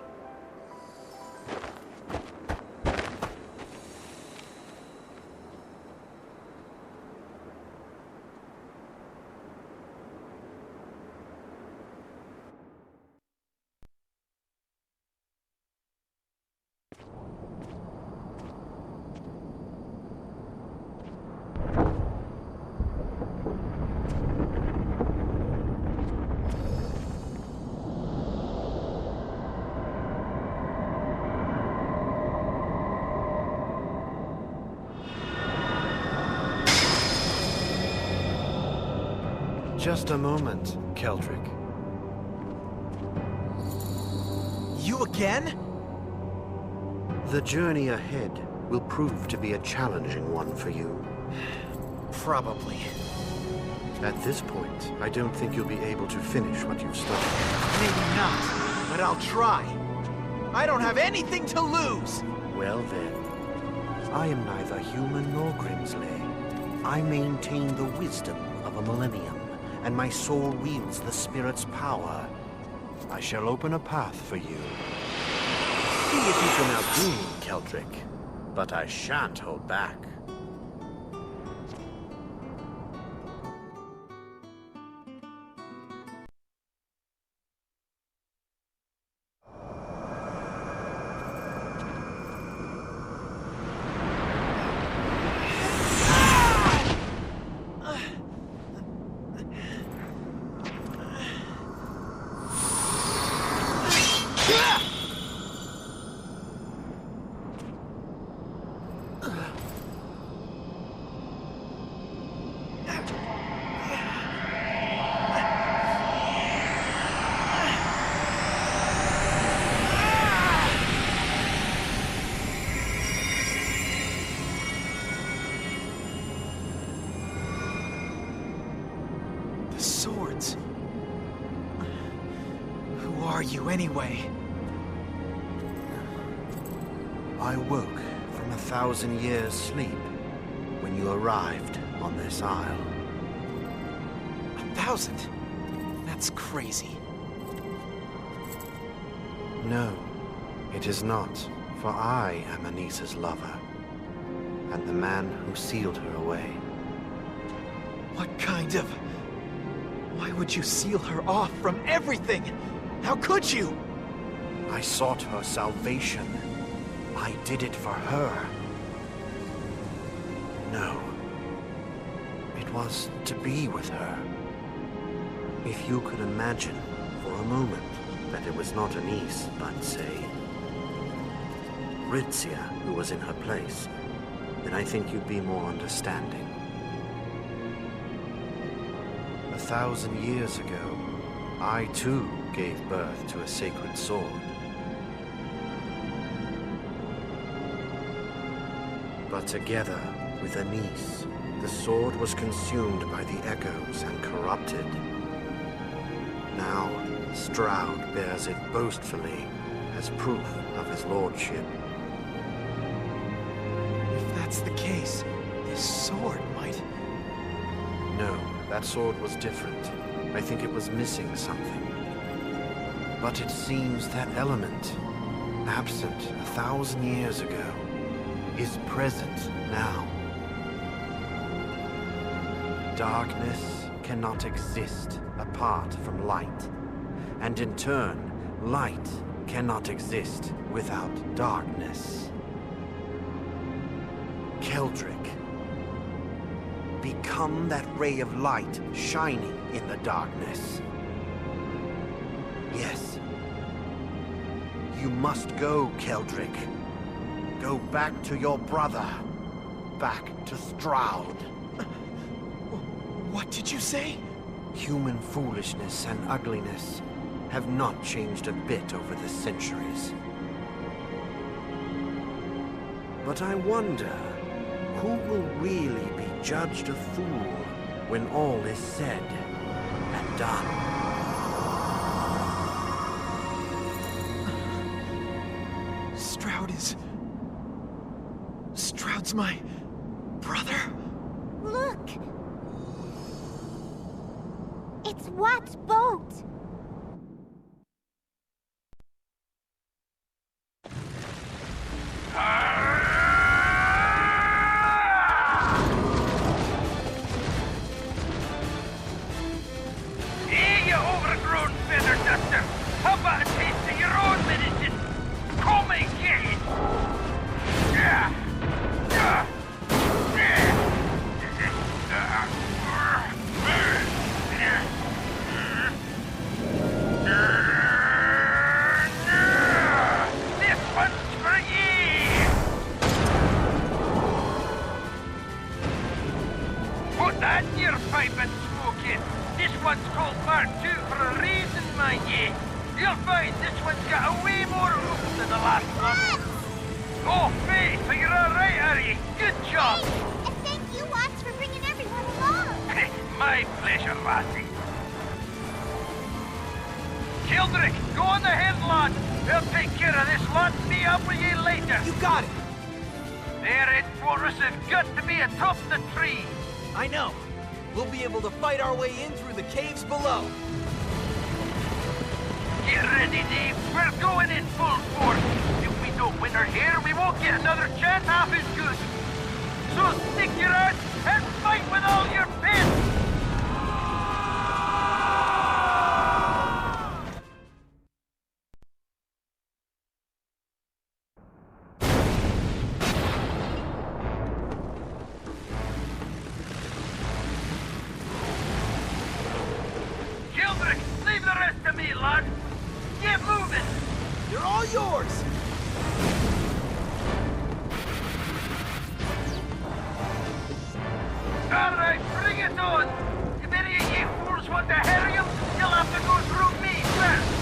Just a moment, Keldric. You again? The journey ahead will prove to be a challenging one for you. Probably. At this point, I don't think you'll be able to finish what you've started. Maybe not, but I'll try. I don't have anything to lose! Well then, I am neither human nor Grimsley. I maintain the wisdom of a millennium, and my soul wields the spirit's power. I shall open a path for you. See if you can outdo me, Keldric. But I shan't hold back. Swords. Who are you anyway? I woke from 1,000 years' sleep when you arrived on this isle. 1,000? That's crazy. No, it is not, for I am Anissa's lover, and the man who sealed her away. What kind of... Why would you seal her off from everything? How could you? I sought her salvation. I did it for her. No. It was to be with her. If you could imagine for a moment that it was not a niece, but say, Ritzia, who was in her place, then I think you'd be more understanding. 1,000 years ago, I too gave birth to a sacred sword. But together with a niece, the sword was consumed by the echoes and corrupted. Now, Stroud bears it boastfully as proof of his lordship. If that's the case, this sword might... No, that sword was different. I think it was missing something. But it seems that element, absent 1,000 years ago, is present now. Darkness cannot exist apart from light, and in turn, light cannot exist without darkness. Keldric, become that ray of light shining in the darkness. Yes. You must go, Keldric. Go back to your brother. Back to Stroud. What did you say? Human foolishness and ugliness have not changed a bit over the centuries. But I wonder, who will really be judged a fool when all is said and done? Stroud's my... brother? Look! It's Watt's boat! Hey, you overgrown feather duster! How about a taste of your own medicine? Come and get it! This one's for ye! Put that in your pipe and smoke it. This one's called Mark II for a reason, mind ye. You'll find this one's got a way more oomph than the last one. Oh, Faith, so you're all right, are you? Good job. And thank you, Watts, for bringing everyone along. My pleasure, lassie. Keldric, go on ahead, lad. They'll take care of this lot and be up with you later. You got it. Their headquarters have got to be atop the tree. I know. We'll be able to fight our way in through the caves below. Get ready, Dave. We're going in full force. If we don't win her here, we won't get another chance half as good. So stick your arse and fight with all your fists! Keldric, leave the rest to me, lad. Get moving! They're all yours! Alright, bring it on! If any of you fools want to harry him, you'll have to go through me first!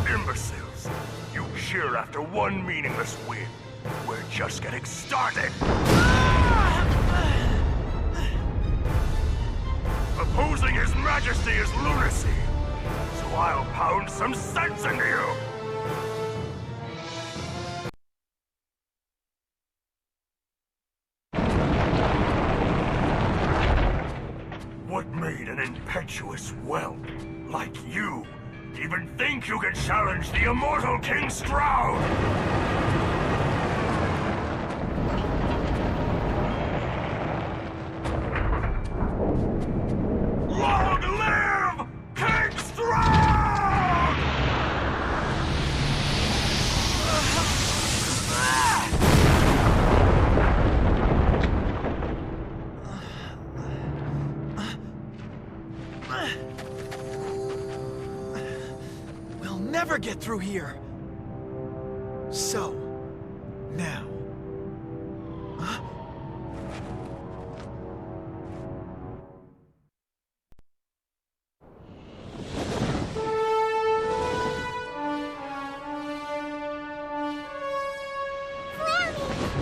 Imbeciles! You cheer after one meaningless win. We're just getting started! Opposing His Majesty is lunacy, so I'll pound some sense into you! impetuous whelp like you even think you can challenge the immortal King Stroud? Long live King Stroud! We'll never get through here. So, now. Huh?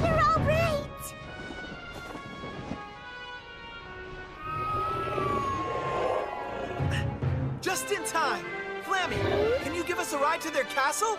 You're all right! Just in time! Flammy, can you give us a ride to their castle?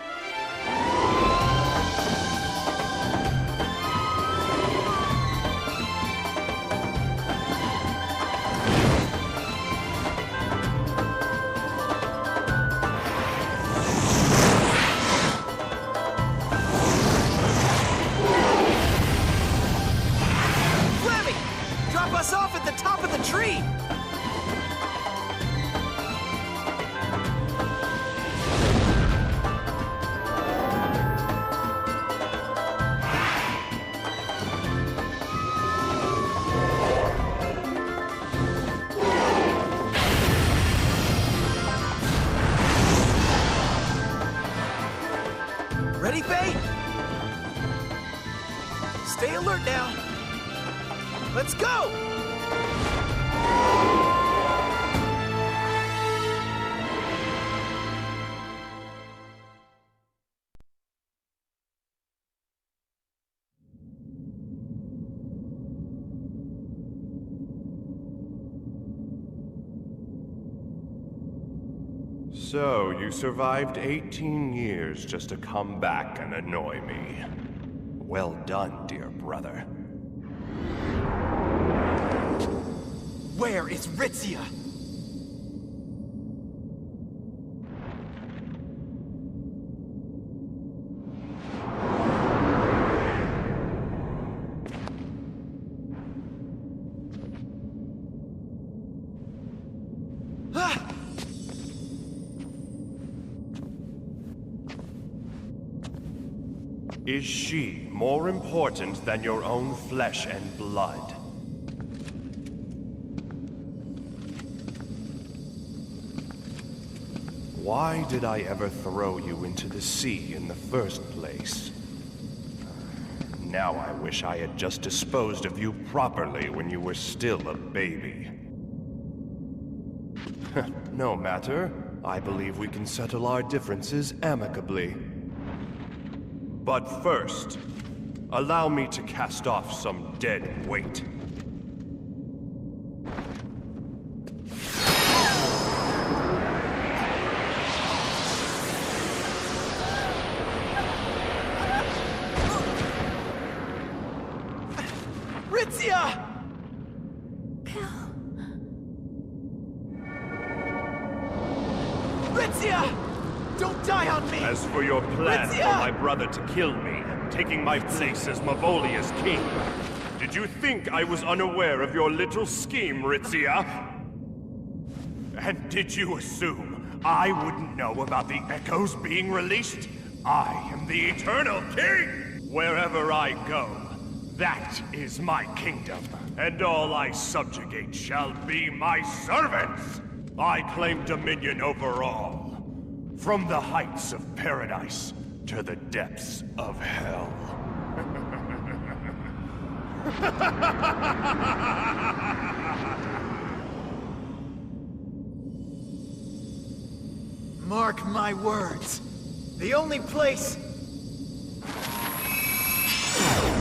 Flammy, drop us off at the top of the tree! Ready, Faye? Stay alert now. Let's go! So, you survived 18 years just to come back and annoy me. Well done, dear brother. Where is Ritzia? Is she more important than your own flesh and blood? Why did I ever throw you into the sea in the first place? Now I wish I had just disposed of you properly when you were still a baby. No matter. I believe we can settle our differences amicably. But first, allow me to cast off some dead weight. Ritzia! Ritzia! Don't die on me! As for your plan Ritzia! for my brother to kill me, taking my place as Mavolia's king, did you think I was unaware of your little scheme, Ritzia? And did you assume I wouldn't know about the echoes being released? I am the Eternal King! Wherever I go, that is my kingdom, and all I subjugate shall be my servants! I claim dominion over all. From the heights of paradise to the depths of hell. Mark my words. The only place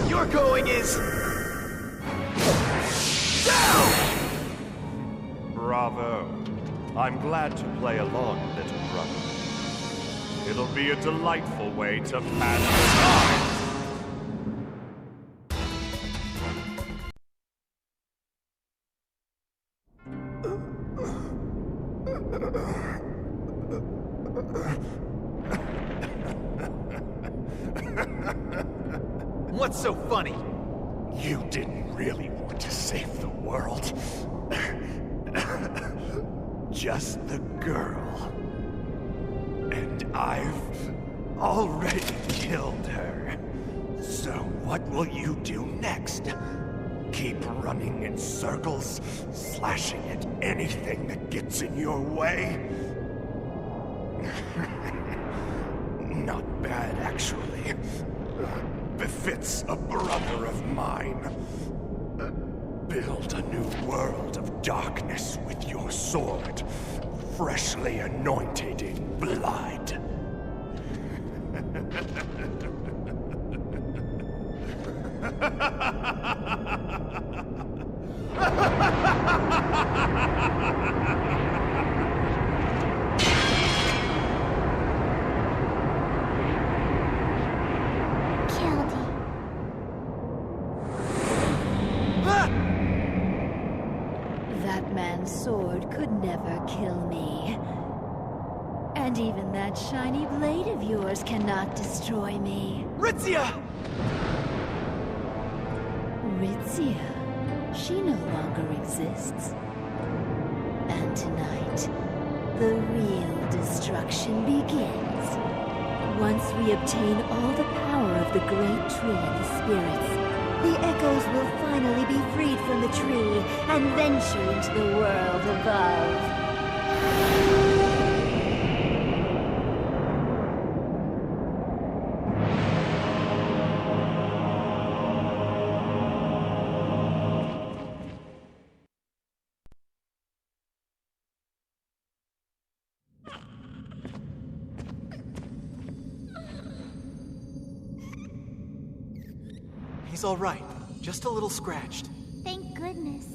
you're going is down! Bravo. I'm glad to play along, little brother. It'll be a delightful way to pass the time. What's so funny? You didn't really want to save the world. Just the girl. And I've already killed her. So what will you do next? Keep running in circles, slashing at anything that gets in your way? Not bad, actually. Befits a brother of mine. Build a new world of darkness with your sword, freshly anointed in blood. That man's sword could never kill me. And even that shiny blade of yours cannot destroy me. Ritzia! Ritzia? She no longer exists. And tonight, the real destruction begins. Once we obtain all the power of the great tree and the spirits, the echoes will finally be freed from the tree and venture into the world above. He's all right. Just a little scratched. Thank goodness.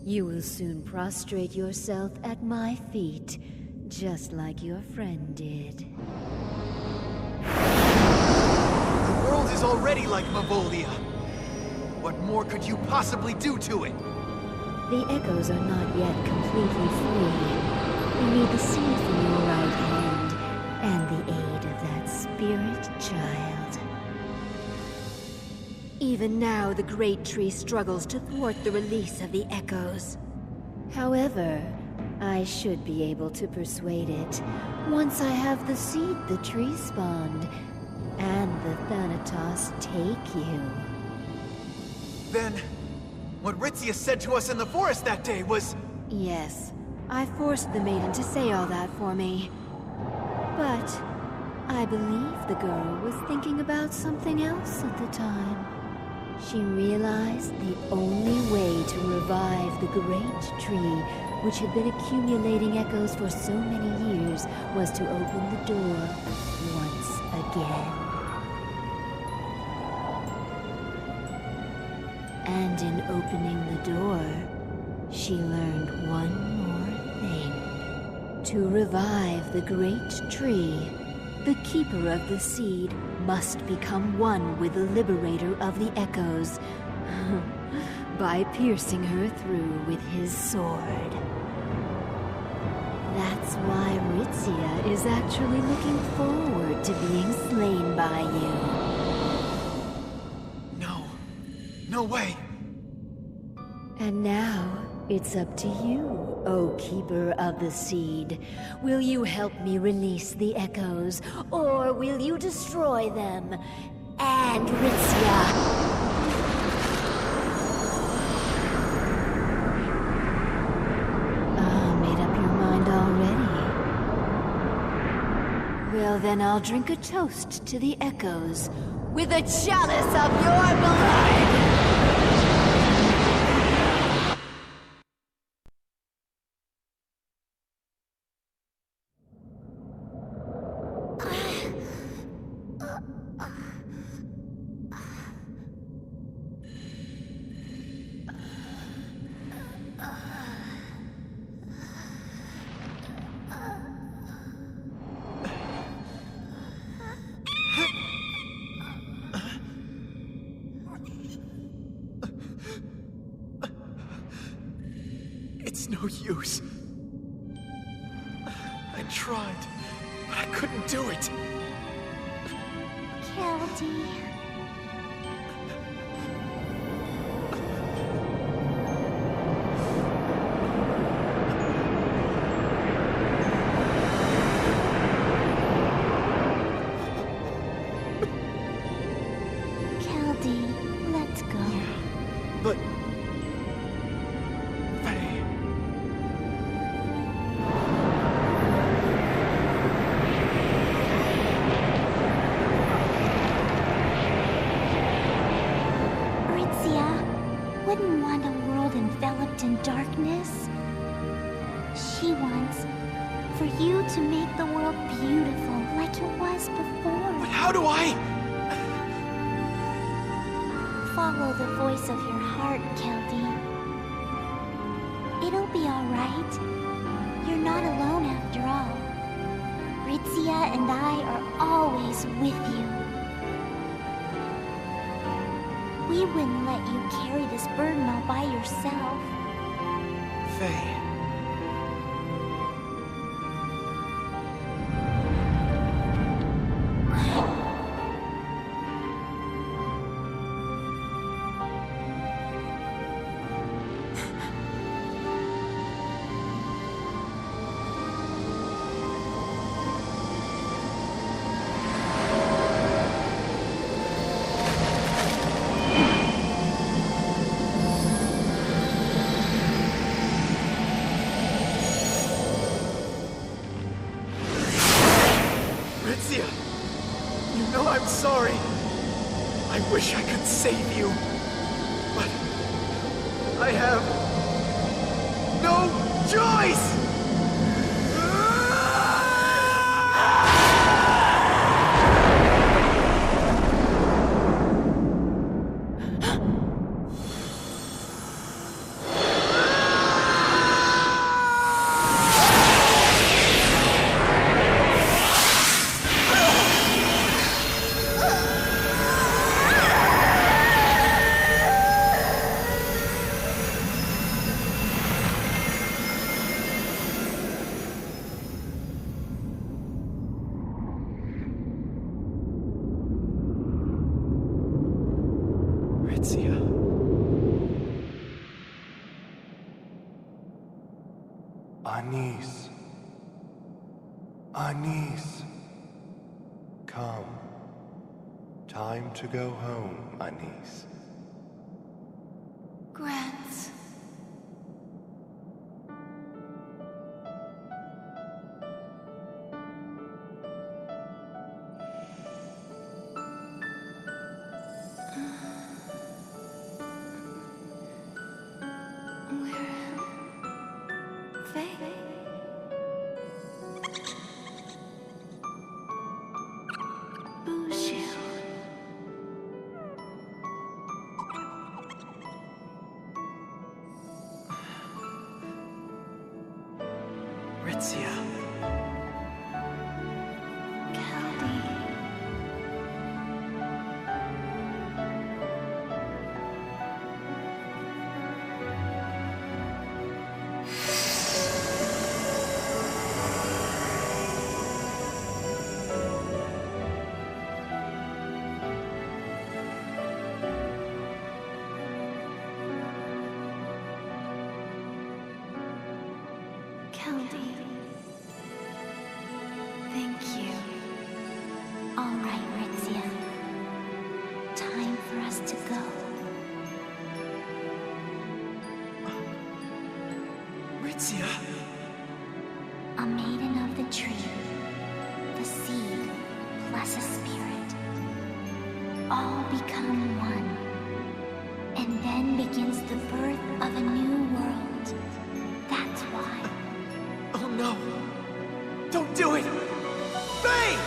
You will soon prostrate yourself at my feet, just like your friend did. The world is already like Mavolia. What more could you possibly do to it? The echoes are not yet completely free. We need the seed from your right hand, and the aid of that spirit child. Even now, the great tree struggles to thwart the release of the echoes. However, I should be able to persuade it once I have the seed the tree spawned, and the Thanatos take you. Then, what Ritzia said to us in the forest that day was... Yes, I forced the maiden to say all that for me. But I believe the girl was thinking about something else at the time. She realized the only way to revive the great tree, which had been accumulating echoes for so many years, was to open the door once again. And in opening the door, she learned one more thing. To revive the great tree, the keeper of the seed must become one with the liberator of the echoes by piercing her through with his sword. That's why Ritzia is actually looking forward to being slain by you. No. No way. And now, it's up to you, O Keeper of the Seed. Will you help me release the echoes, or will you destroy them? And Ritzia! Made up your mind already? Well, then I'll drink a toast to the echoes with a chalice of your blood! It's no use. I tried, but I couldn't do it. Killed. Caldy. Caldy, let's go. But... Faye... Ritzia wouldn't want a world enveloped in darkness. She wants for you to make the world beautiful like it was before. But how do I... Follow the voice of your heart, Caldy. It'll be alright. You're not alone after all. Ritzia and I are always with you. We wouldn't let you carry this burden all by yourself. Faye... Ritzia! You know I'm sorry. I wish I could save you. But... I have... no choice! Ritzia. Anise. Anise. Come. Time to go home, Anise. Grants. Ritzia. Caldy. Thank you. All right, Ritzia. Time for us to go. Ritzia. A maiden of the tree, the seed, plus a spirit. All become one. And then begins the birth of a new world. That's why. Oh no! Don't do it! Faye!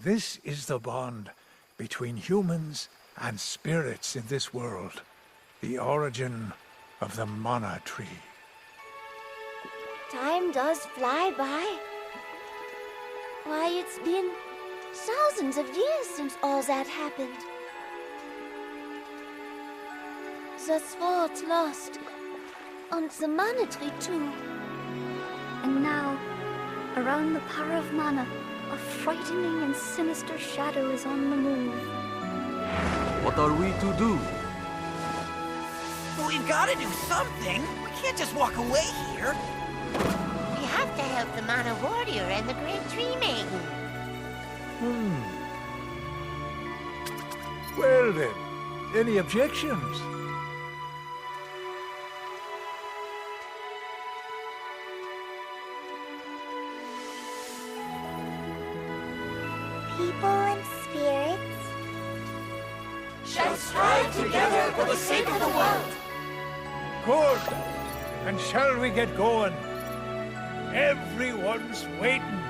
This is the bond between humans and spirits in this world. The origin of the mana tree. Time does fly by. Why, it's been thousands of years since all that happened. The sword's lost. And the mana tree too. And now, around the power of mana, a frightening and sinister shadow is on the move. What are we to do? We've got to do something. We can't just walk away here. We have to help the Mana Warrior and the Great Tree Maiden. Well then, any objections? People and spirits shall strive together for the sake of the world. Good. And shall we get going? Everyone's waiting.